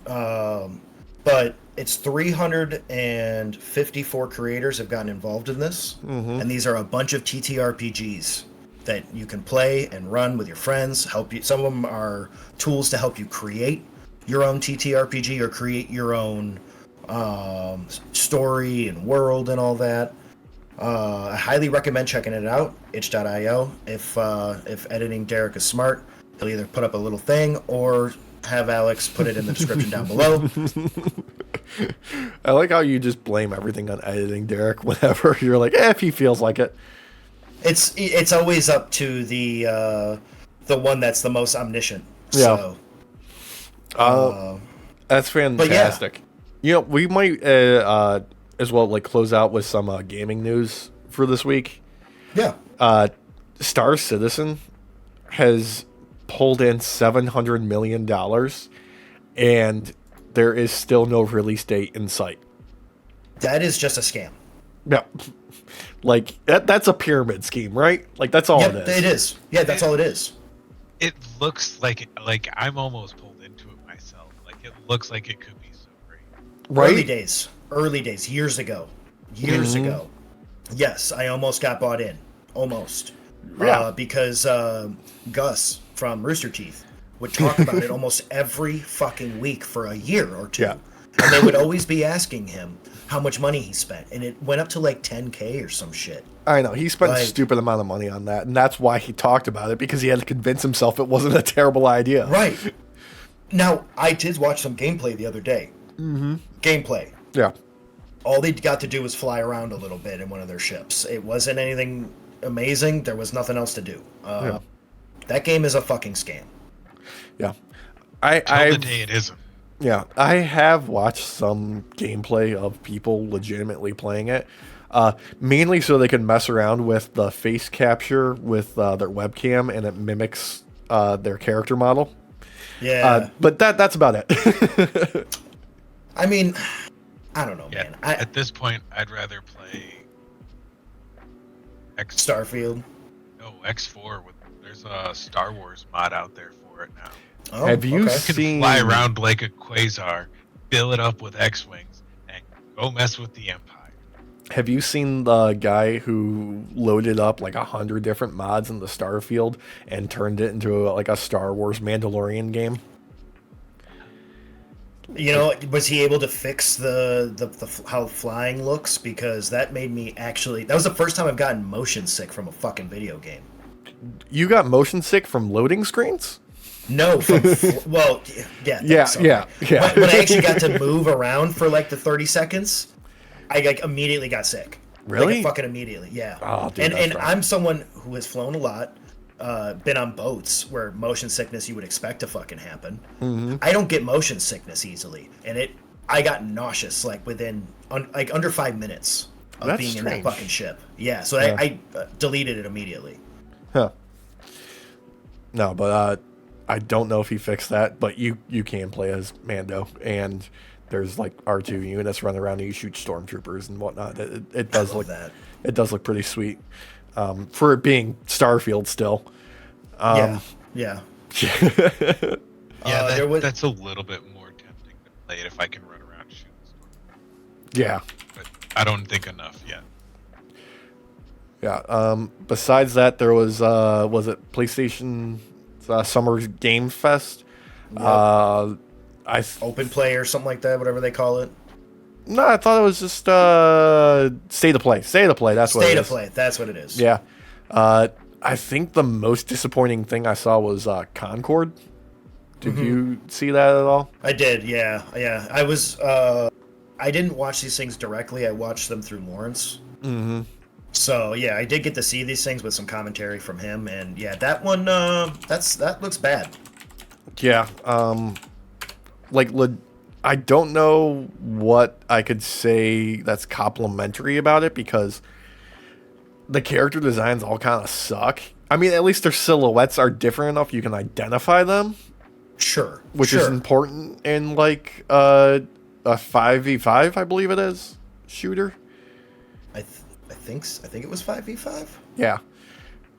But it's 354 creators have gotten involved in this, and these are a bunch of TTRPGs that you can play and run with your friends. Help you. Some of them are tools to help you create your own TTRPG or create your own story and world and all that. I highly recommend checking it out. Itch.io. If editing Derek is smart, he'll either put up a little thing or have Alex put it in the description down below. I like how you just blame everything on editing Derek whenever you're like, if he feels like it. It's always up to the one that's the most omniscient. Yeah. So, that's fantastic. Yeah. We might as well like close out with some gaming news for this week. Yeah. Star Citizen has pulled in $700 million, and there is still no release date in sight. That is just a scam. Yeah. Like, that's a pyramid scheme, right? Like, that's all it is. It is. Yeah, that's all it is. It looks like I'm almost pulled into it myself. Like, it looks like it could be so great. Right? Early days, years ago. Ago. Yes, I almost got bought in. Almost. Yeah. Because Gus from Rooster Teeth would talk about it almost every fucking week for a year or two. Yeah. And they would always be asking him how much money he spent. And it went up to like $10K or some shit. I know. He spent a stupid amount of money on that. And that's why he talked about it, because he had to convince himself it wasn't a terrible idea. Right. Now, I did watch some gameplay the other day. Mm-hmm. Gameplay. Yeah. All they got to do was fly around a little bit in one of their ships. It wasn't anything amazing. There was nothing else to do. That game is a fucking scam. Yeah. Till the day it isn't. Yeah, I have watched some gameplay of people legitimately playing it, mainly so they can mess around with the face capture with their webcam, and it mimics their character model. Yeah. But that's about it. I mean, I don't know, man. At this point, I'd rather play Starfield. No, X4. There's a Star Wars mod out there for it now. Oh, have you seen? You can fly around like a quasar, fill it up with X-wings, and go mess with the Empire. Have you seen the guy who loaded up like 100 different mods in the Starfield and turned it into like a Star Wars Mandalorian game? You know, was he able to fix the how flying looks? Because that made me that was the first time I've gotten motion sick from a fucking video game. You got motion sick from loading screens? No, well, yeah. Yeah. When I actually got to move around for like the 30 seconds, I like immediately got sick. Really? Like, fucking immediately, yeah. Oh, dude, and I'm someone who has flown a lot, been on boats where motion sickness you would expect to fucking happen. Mm-hmm. I don't get motion sickness easily, and I got nauseous like within like under 5 minutes of being in that fucking ship. Yeah, so yeah. I deleted it immediately. Huh. No, but I don't know if he fixed that, but you can play as Mando, and there's like R2 units running around and you shoot stormtroopers and whatnot. It does look that. It does look pretty sweet, for it being Starfield still. Yeah. Yeah, that's a little bit more tempting to play it if I can run around shooting stormtroopers. Yeah, but I don't think enough yet. Yeah. Besides that, there was it PlayStation Summer Game Fest? Yep. Open play or something like that, whatever they call it. No, I thought it was just State of Play. State of Play. That's what it is. State of Play. That's what it is. Yeah. I think the most disappointing thing I saw was Concord. Did you see that at all? I did. Yeah. I was I didn't watch these things directly. I watched them through Lawrence. Mm-hmm. So yeah, I did get to see these things with some commentary from him, and yeah, that one that looks bad. Yeah. Like I don't know what I could say that's complimentary about it because the character designs all kind of suck. I mean, at least their silhouettes are different enough you can identify them. Sure. Which is important in like a 5v5, I believe it is, shooter. I think it was 5v5. Yeah,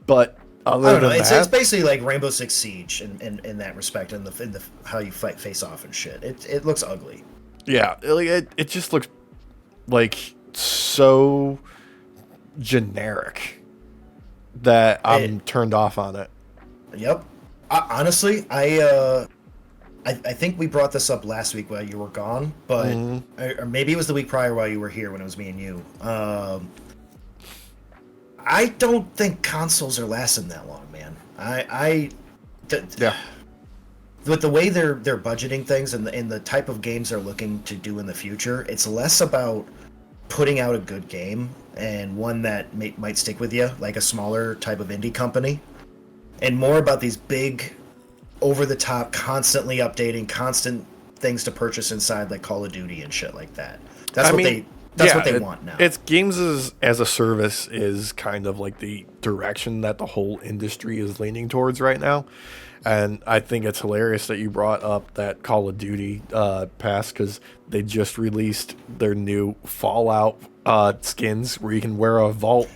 but other I don't know. than It's that, basically like Rainbow Six Siege in that respect, in the how you fight face off and shit. It looks ugly. yeah, it just looks like so generic that I'm turned off on it. Yep. Honestly, I think we brought this up last week while you were gone, but or maybe it was the week prior while you were here when it was me and you. I don't think consoles are lasting that long, man. Yeah. With the way they're budgeting things and the type of games they're looking to do in the future, it's less about putting out a good game and one that might stick with you, like a smaller type of indie company, and more about these big, over-the-top, constantly updating, constant things to purchase inside, like Call of Duty and shit like that. That's what they want now. It's games as a service is kind of like the direction that the whole industry is leaning towards right now. And I think it's hilarious that you brought up that Call of Duty pass because they just released their new Fallout skins where you can wear a Vault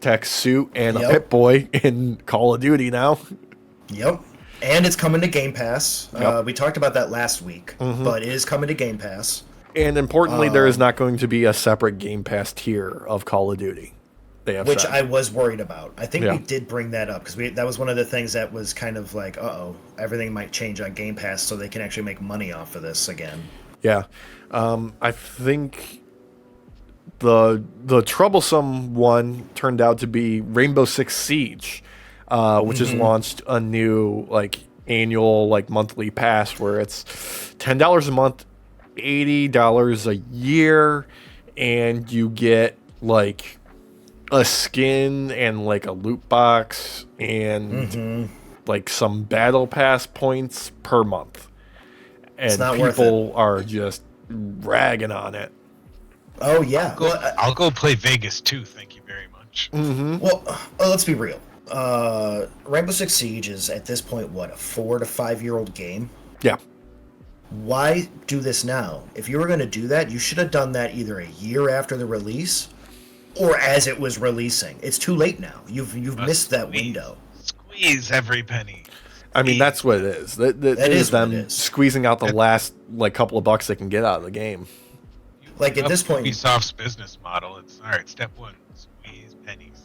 Tech suit and a Pip-Boy in Call of Duty now. Yep. And it's coming to Game Pass. Yep. We talked about that last week, but it is coming to Game Pass. And importantly, there is not going to be a separate Game Pass tier of Call of Duty. Which said. I was worried about. I think we did bring that up because that was one of the things that was kind of like, everything might change on Game Pass so they can actually make money off of this again. Yeah. I think the troublesome one turned out to be Rainbow Six Siege, which has launched a new like annual like monthly pass where it's $10 a month, $80 a year, and you get like a skin and like a loot box and like some battle pass points per month. And people are just ragging on it. Oh yeah. I'll go play Vegas too, thank you very much. Well, let's be real. Rainbow Six Siege is at this point what, a 4 to 5 year old game? Yeah. Why do this now? If you were going to do that, you should have done that either a year after the release or as it was releasing. It's too late now. You've missed that window. Squeeze every penny. I mean, that's what it is. That is them squeezing out the last like couple of bucks they can get out of the game. Like at this point, Ubisoft's business model. It's all right. Step one: squeeze pennies.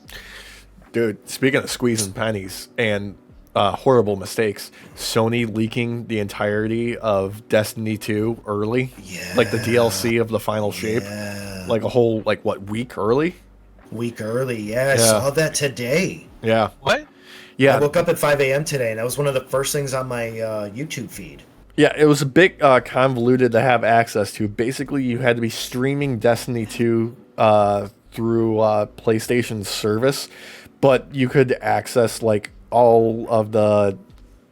Dude, speaking of squeezing pennies and horrible mistakes, Sony leaking the entirety of Destiny 2 early, like the DLC of the final shape, like a whole week early. I saw that today. Yeah. What? Yeah. I woke up at 5 a.m. today, and that was one of the first things on my YouTube feed. Yeah, it was a bit convoluted to have access to. Basically, you had to be streaming Destiny 2 through PlayStation's service, but you could access like all of the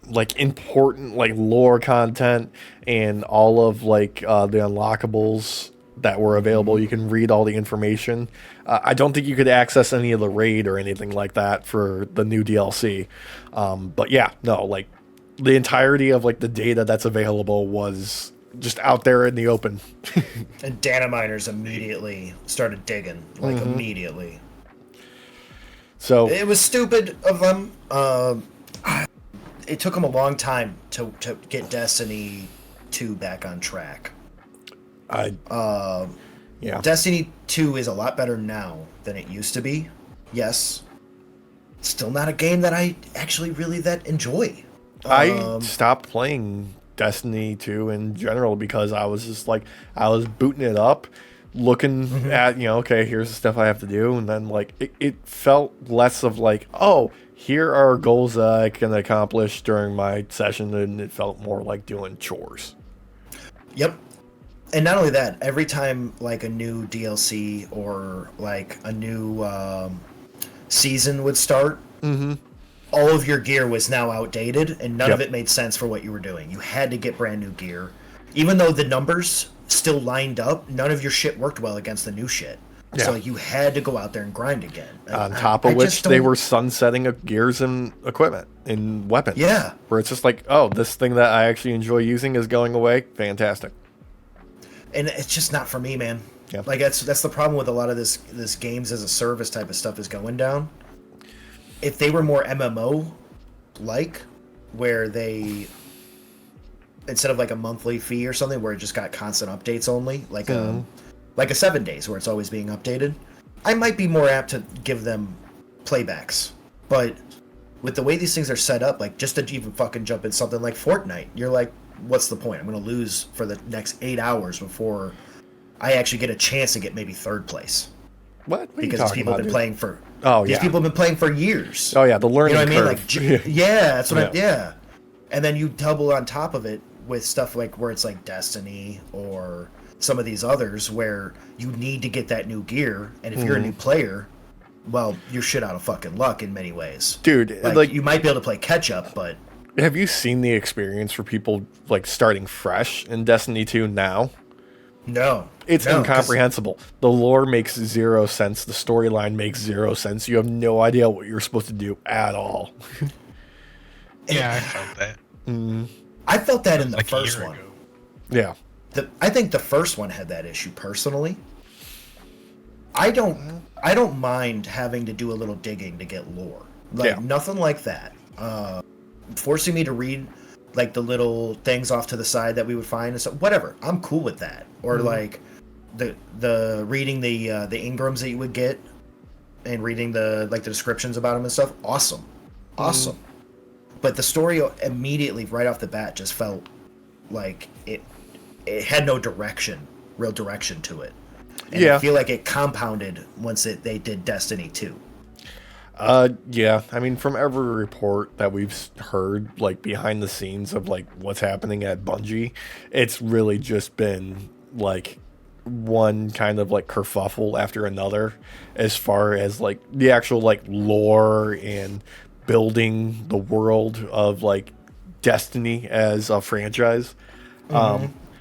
like important like lore content and all of like the unlockables that were available. You can read all the information. I don't think you could access any of the raid or anything like that for the new DLC. But yeah, no, like the entirety of like the data that's available was just out there in the open. And data miners immediately started digging, like immediately. So it was stupid of them. It took them a long time to get Destiny 2 back on track. Yeah. Destiny 2 is a lot better now than it used to be. Yes. Still not a game that I actually really that enjoy. I stopped playing Destiny 2 in general because I was just like, I was booting it up, looking at, okay, here's the stuff I have to do. And then like, it felt less of like, oh, here are goals that I can accomplish during my session. And it felt more like doing chores. Yep. And not only that, every time like a new DLC or like a new season would start, all of your gear was now outdated, and none of it made sense for what you were doing. You had to get brand new gear, even though the numbers still lined up. None of your shit worked well against the new shit. Yeah. So you had to go out there and grind again. On top of which, they were sunsetting of gears and equipment and weapons. Yeah. Where it's just like, oh, this thing that I actually enjoy using is going away. Fantastic. And it's just not for me, man. Yeah. Like that's the problem with a lot of this games as a service type of stuff is going down. If they were more MMO like, where they instead of like a monthly fee or something where it just got constant updates only, like a 7 days where it's always being updated, I might be more apt to give them playbacks. But with the way these things are set up, like just to even fucking jump in something like Fortnite, you're like, what's the point? I'm going to lose for the next 8 hours before I actually get a chance to get maybe third place. What? Because these people have been playing for these people have been playing for years. Oh yeah, the learning curve. You know what I mean? Like that's what And then you double on top of it with stuff like where it's like Destiny or some of these others where you need to get that new gear, and if you're a new player, well, you're shit out of fucking luck in many ways. Dude, like you might be able to play catch up, but have you seen the experience for people like starting fresh in Destiny 2 now? No. It's incomprehensible. The lore makes zero sense. The storyline makes zero sense. You have no idea what you're supposed to do at all. Yeah, I felt that. I felt that in the like first one. Ago. Yeah. I think the first one had that issue personally. I don't mind having to do a little digging to get lore. Like nothing like that. Forcing me to read like the little things off to the side that we would find and stuff, whatever. I'm cool with that. Or like the reading the engrams that you would get and reading the descriptions about them and stuff. Awesome. But the story immediately right off the bat just felt like it had no real direction to it. And I feel like it compounded once they did Destiny 2. Yeah. I mean, from every report that we've heard, like behind the scenes of like what's happening at Bungie, it's really just been like one kind of like kerfuffle after another, as far as like the actual like lore and building the world of like Destiny as a franchise.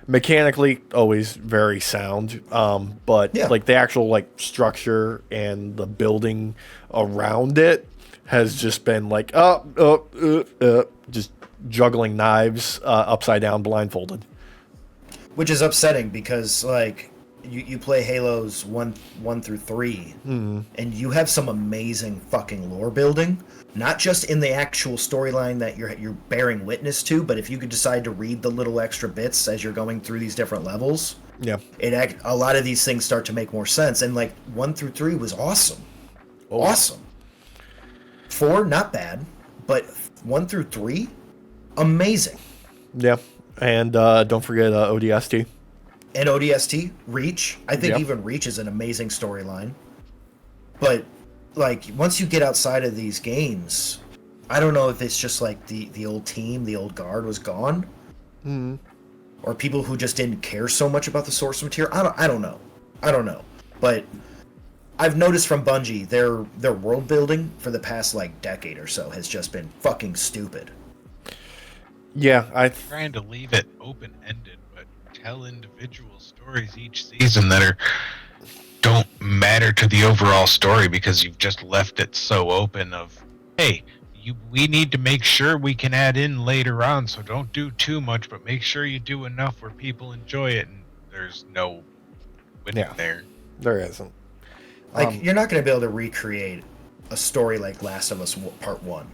Mechanically always very sound, but like the actual like structure and the building around it has just been like just juggling knives upside down blindfolded, which is upsetting because like you play Halos 1 through 3 and you have some amazing fucking lore building, not just in the actual storyline that you're bearing witness to, but if you could decide to read the little extra bits as you're going through these different levels, a lot of these things start to make more sense. And like 1 through 3 was awesome. Awesome. 4 not bad, but 1 through 3 amazing. Yeah. And don't forget ODST. And ODST, Reach. I think even Reach is an amazing storyline. But like once you get outside of these games, I don't know if it's just like the old team, the old guard was gone, or people who just didn't care so much about the source material. I don't know. But I've noticed from Bungie, their world building for the past like decade or so has just been fucking stupid. Yeah, I'm trying to leave it open ended, but tell individual stories each season that don't matter to the overall story because you've just left it so open of, hey, we need to make sure we can add in later on, so don't do too much, but make sure you do enough where people enjoy it, and there's no winning there. There isn't. Like, you're not going to be able to recreate a story like Last of Us Part 1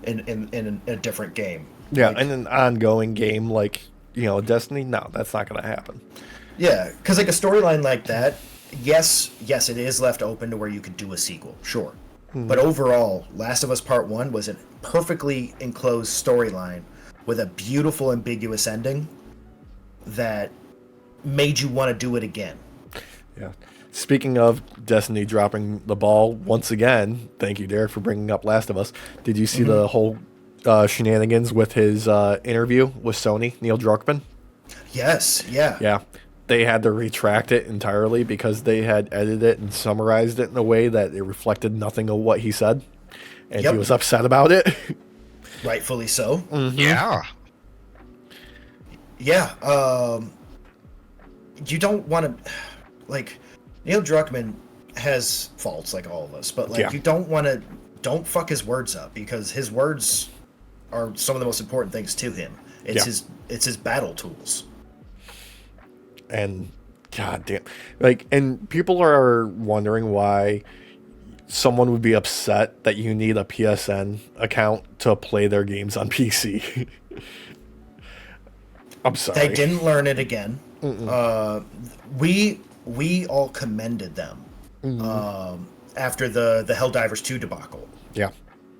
in a different game. Yeah, like, in an ongoing game like, Destiny, no, that's not going to happen. Yeah, because like a storyline like that, yes, it is left open to where you could do a sequel, sure. But overall, Last of Us Part 1 was a perfectly enclosed storyline with a beautiful, ambiguous ending that made you want to do it again. Yeah. Speaking of Destiny dropping the ball once again, thank you, Derek, for bringing up Last of Us. Did you see the whole shenanigans with his interview with Sony, Neil Druckmann? Yes, yeah. Yeah. They had to retract it entirely because they had edited it and summarized it in a way that it reflected nothing of what he said. And Yep. he was upset about it. Rightfully so. Yeah. Yeah. You don't want to, like, Neil Druckmann has faults like all of us, but like Yeah. you don't fuck his words up, because his words are some of the most important things to him. It's his battle tools. And god damn, like, and people are wondering why someone would be upset that you need a PSN account to play their games on PC. I'm sorry. They didn't learn it again. We all commended them after the Helldivers 2 debacle. Yeah.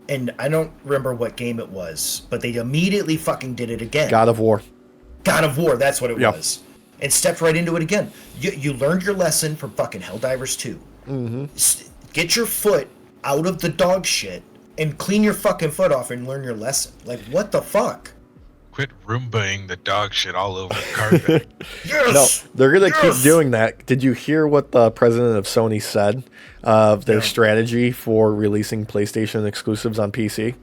And I don't remember what game it was, but they immediately fucking did it again. God of War. God of War, that's what it Yeah. was. And stepped right into it again. You learned your lesson from fucking Helldivers 2. Get your foot out of the dog shit and clean your fucking foot off and learn your lesson. Like, what the fuck? Quit Roombaing the dog shit all over the carpet. Yes! No, they're going to Yes! keep doing that. Did you hear what the president of Sony said of their No. strategy for releasing PlayStation exclusives on PC?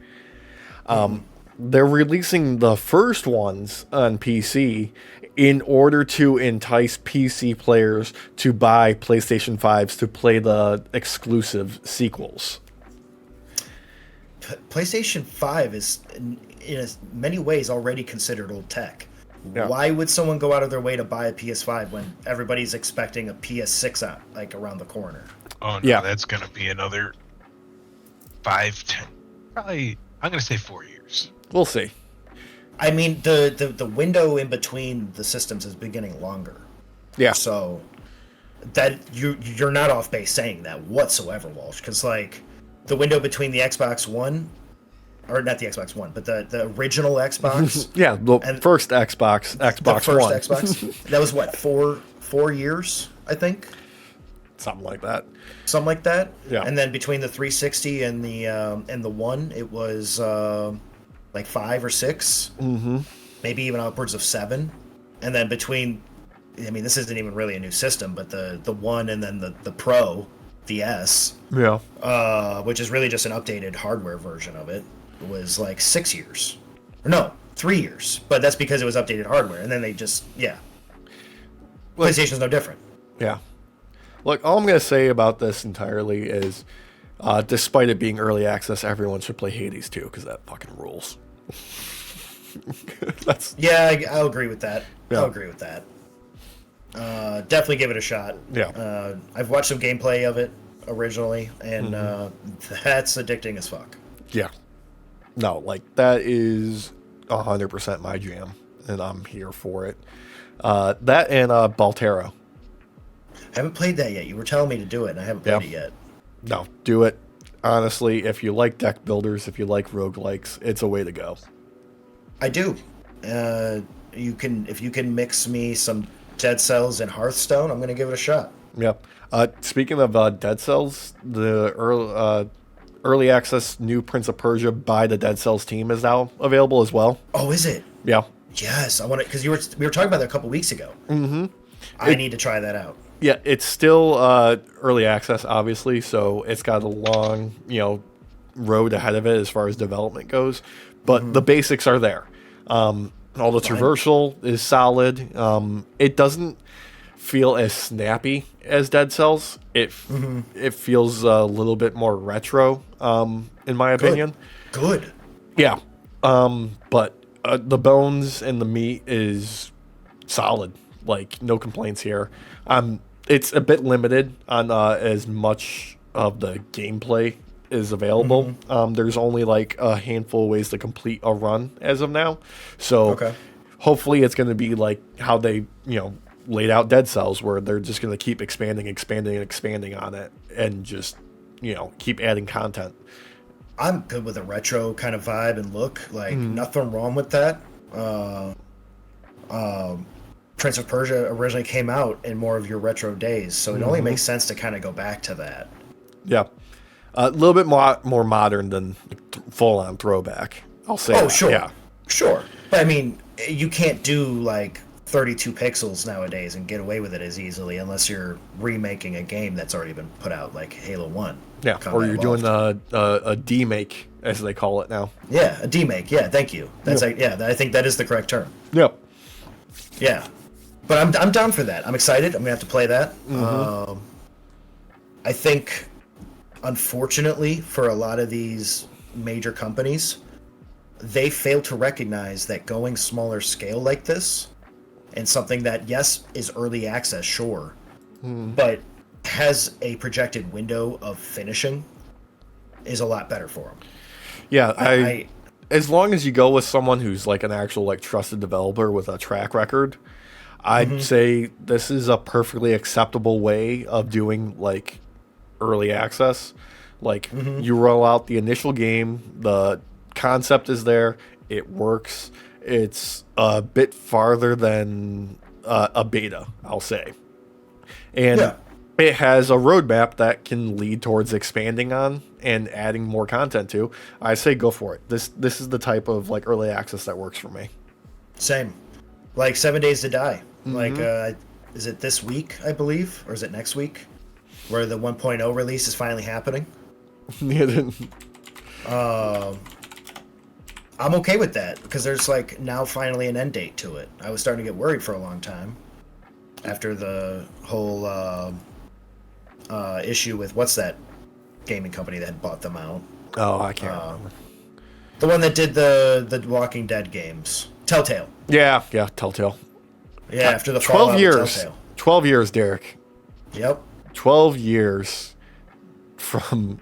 They're releasing the first ones on PC in order to entice PC players to buy PlayStation 5s to play the exclusive sequels. PlayStation 5 is, in many ways, already considered old tech. Yeah. Why would someone go out of their way to buy a PS5 when everybody's expecting a PS6 out, like, around the corner? Oh no, Yeah. that's gonna be another 5, 10, probably. I'm gonna say 4 years. We'll see. I mean, the window in between the systems is beginning longer. Yeah. So that you're not off base saying that whatsoever, Walsh, because like the window between the Xbox One, or not the Xbox One, but the original Xbox, Yeah, the And first Xbox the first One. Xbox, that was what, four years, I think, Something like that. something like that. Yeah. And then between the 360 and the One, it was like 5 or 6, maybe even upwards of 7. And then between, I mean, this isn't even really a new system, but the One and then the Pro, the S, Yeah. which is really just an updated hardware version of it, was like 6 years. Or no, 3 years. But that's because it was updated hardware. And then they just, Look- PlayStation's no different. Yeah. Look, all I'm going to say about this entirely is, despite it being early access, everyone should play Hades 2, because that fucking rules. That's Yeah, I'll agree with that. Yeah. I'll agree with that. Definitely give it a shot. Yeah. I've watched some gameplay of it originally, and that's addicting as fuck. Yeah. No, like, that is 100% my jam, and I'm here for it. That and Baltero. I haven't played that yet. You were telling me to do it, and I haven't played it yet. No, do it. Honestly, if you like deck builders, if you like roguelikes, it's a way to go. I do. If you can mix me some Dead Cells and Hearthstone, I'm going to give it a shot. Yep. Speaking of Dead Cells, the early access new Prince of Persia by the Dead Cells team is now available as well. Oh, is it? Yeah. Yes, I want to, because we were talking about that a couple weeks ago. I need to try that out. Yeah, it's still early access, obviously, so it's got a long, road ahead of it as far as development goes. But the basics are there. All the traversal is solid. It doesn't feel as snappy as Dead Cells. It feels a little bit more retro, in my opinion. Good. Yeah. But the bones and the meat is solid. Like, no complaints here. It's a bit limited on as much of the gameplay is available. There's only like a handful of ways to complete a run as of now. So hopefully it's going to be like how they, laid out Dead Cells, where they're just going to keep expanding on it and just, keep adding content. I'm good with a retro kind of vibe and look. Like, nothing wrong with that. Prince of Persia originally came out in more of your retro days, so it only makes sense to kind of go back to that. Yeah. A little bit more modern than full-on throwback, I'll say. Oh, that. sure. Yeah. Sure. But I mean, you can't do like 32 pixels nowadays and get away with it as easily, unless you're remaking a game that's already been put out, like Halo 1. Yeah, or Combat you're Evolved. doing a demake, as they call it now. Yeah, a demake. Yeah, thank you. That's Yeah. I think that is the correct term. Yep. Yeah, but I'm down for that. I'm excited. I'm gonna have to play that. I think, unfortunately, for a lot of these major companies, they fail to recognize that going smaller scale like this, and something that, yes, is early access, sure, but has a projected window of finishing, is a lot better for them. Yeah, as long as you go with someone who's like an actual like trusted developer with a track record, I'd say this is a perfectly acceptable way of doing like early access. Like you roll out the initial game, the concept is there, it works. It's a bit farther than a beta, I'll say. And it has a roadmap that can lead towards expanding on and adding more content to. I say go for it. This is the type of like early access that works for me. Same. Like 7 Days to Die. Like, is it this week, I believe? Or is it next week? Where the 1.0 release is finally happening? I'm okay with that, because there's like now finally an end date to it. I was starting to get worried for a long time after the whole issue with, what's that gaming company that had bought them out? Oh, I can't remember. The one that did the Walking Dead games. Telltale. Yeah, Telltale. Yeah, after the 12 fallout of years. Telltale. 12 years, Derek. Yep. 12 years from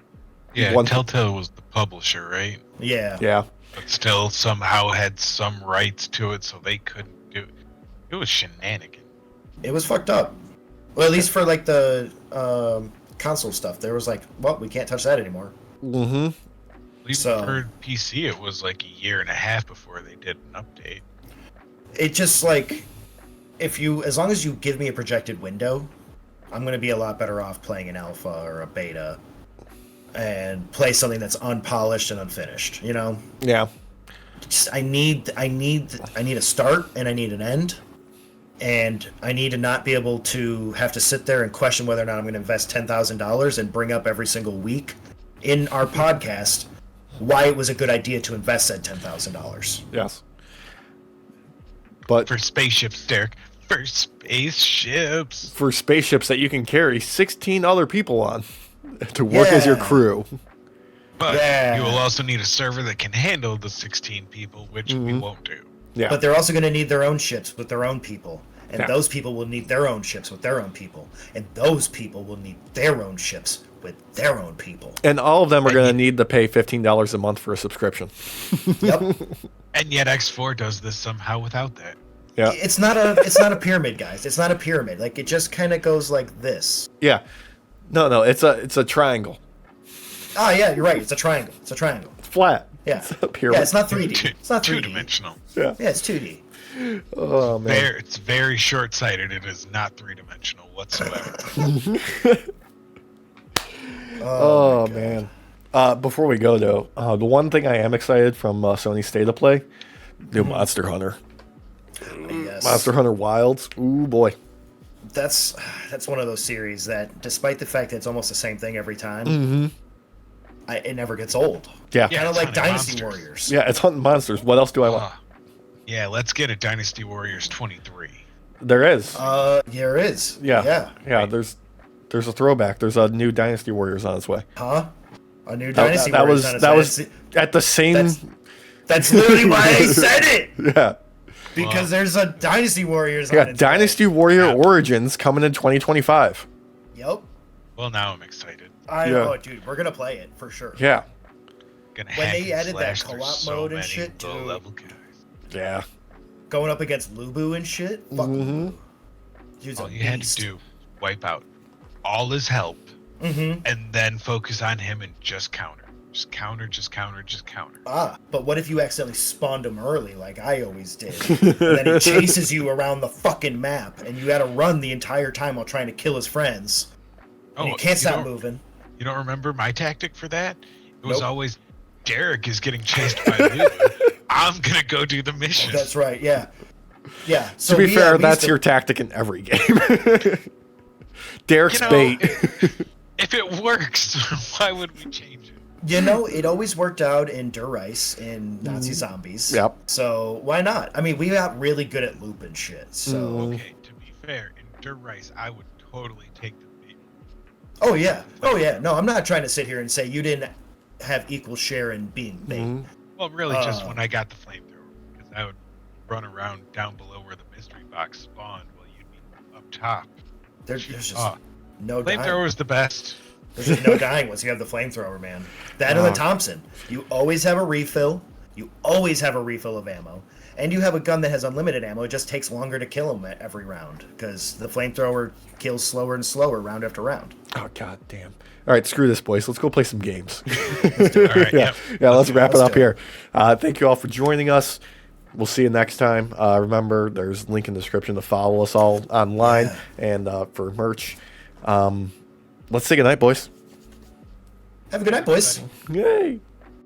Yeah, one Telltale was the publisher, right? Yeah. Yeah. But still somehow had some rights to it, so they couldn't do it. It was shenanigan. It was fucked up. Well, at least for like the console stuff, there was like, well, we can't touch that anymore. Mm-hmm. At least So- for PC, it was like a year and a half before they did an update. It just like, as long as you give me a projected window, I'm going to be a lot better off playing an alpha or a beta and play something that's unpolished and unfinished, you know? Yeah. Just, I need a start and I need an end, and I need to not be able to have to sit there and question whether or not I'm going to invest $10,000 and bring up every single week in our podcast why it was a good idea to invest that $10,000. Yes. But For spaceships, Derek. For spaceships. for spaceships that you can carry 16 other people on to work as your Yeah. crew. But Yeah. you will also need a server that can handle the 16 people, which we won't do. Yeah. But they're also going to need their own ships with their own people. And Yeah. those people will need their own ships with their own people. And those people will need their own ships with their own people. And all of them are going to need to pay $15 a month for a subscription. Yep. And yet X4 does this somehow without that. Yeah. It's not a pyramid, guys. It's not a pyramid. Like, it just kind of goes like this. Yeah. No, it's a triangle. Oh, yeah, you're right. It's a triangle. It's a triangle. It's flat. Yeah. It's a pyramid. Yeah, it's not 3D. It's not 3D. Two-dimensional. Yeah. Yeah, it's 2D. Oh man. It's very short-sighted. It is not three-dimensional whatsoever. Oh man. Before we go though, the one thing I am excited from Sony's State of Play, new Monster Hunter. Yes. Monster Hunter Wilds. Ooh boy. That's one of those series that, despite the fact that it's almost the same thing every time, it never gets old. Yeah. Yeah. Kind of like Hunting Dynasty monsters. Warriors. Yeah, it's hunting monsters. What else do I want? Yeah, let's get a Dynasty Warriors 23. There is. There is. Yeah. Yeah. There's a throwback. There's a new Dynasty Warriors on its way. Huh? A new That, Dynasty that Warriors was on its that way. was at the same. That's literally why I said it. Yeah. Because there's a Dynasty Warriors on Yeah. its Dynasty Warrior Origins coming in 2025. way. Yep. Well, now I'm excited. I Yeah. know, dude. We're gonna play it for sure. Yeah. Gonna When hack they and added that slash through co-op so mode and many shit, dude. low-level guys. Yeah. Going up against Lubu and shit. Fuck Lubu. Dude's All a you had to beast. do, wipe out all his help, Mm-hmm. and then focus on him and just counter. Just counter, just counter, just counter. But what if you accidentally spawned him early, like I always did? And then he chases you around the fucking map, and you got to run the entire time while trying to kill his friends. And you can't stop moving. You don't remember my tactic for that? It was Nope. always, Derek is getting chased by Lou. I'm gonna go do the mission. That's right, yeah. Yeah. So to be fair, we used that's to- your tactic in every game. Derek's You know, bait. If it works, why would we change it? You know, it always worked out in Der Rice in Nazi Zombies. Yep. So why not? I mean, we got really good at looping shit. So. Okay, to be fair, in Dirt Rice, I would totally take the bait. Oh yeah. Oh yeah. No, I'm not trying to sit here and say you didn't have equal share in being bait. Well, really, just when I got the flamethrower, because I would run around down below where the mystery box spawned while you'd be up top. There's just Ah, no dying. flamethrower was the best. There's just no dying once you have the flamethrower, man. That and the Thompson. You always have a refill. You always have a refill of ammo. And you have a gun that has unlimited ammo. It just takes longer to kill them every round because the flamethrower kills slower and slower round after round. Oh, god damn. All right, screw this, boys. Let's go play some games. All right, yeah, yep. let's wrap it Let's up do here. Thank you all for joining us. We'll see you next time. Remember, there's a link in the description to follow us all online and for merch. Let's say goodnight, boys. Have a good night, boys. Yay.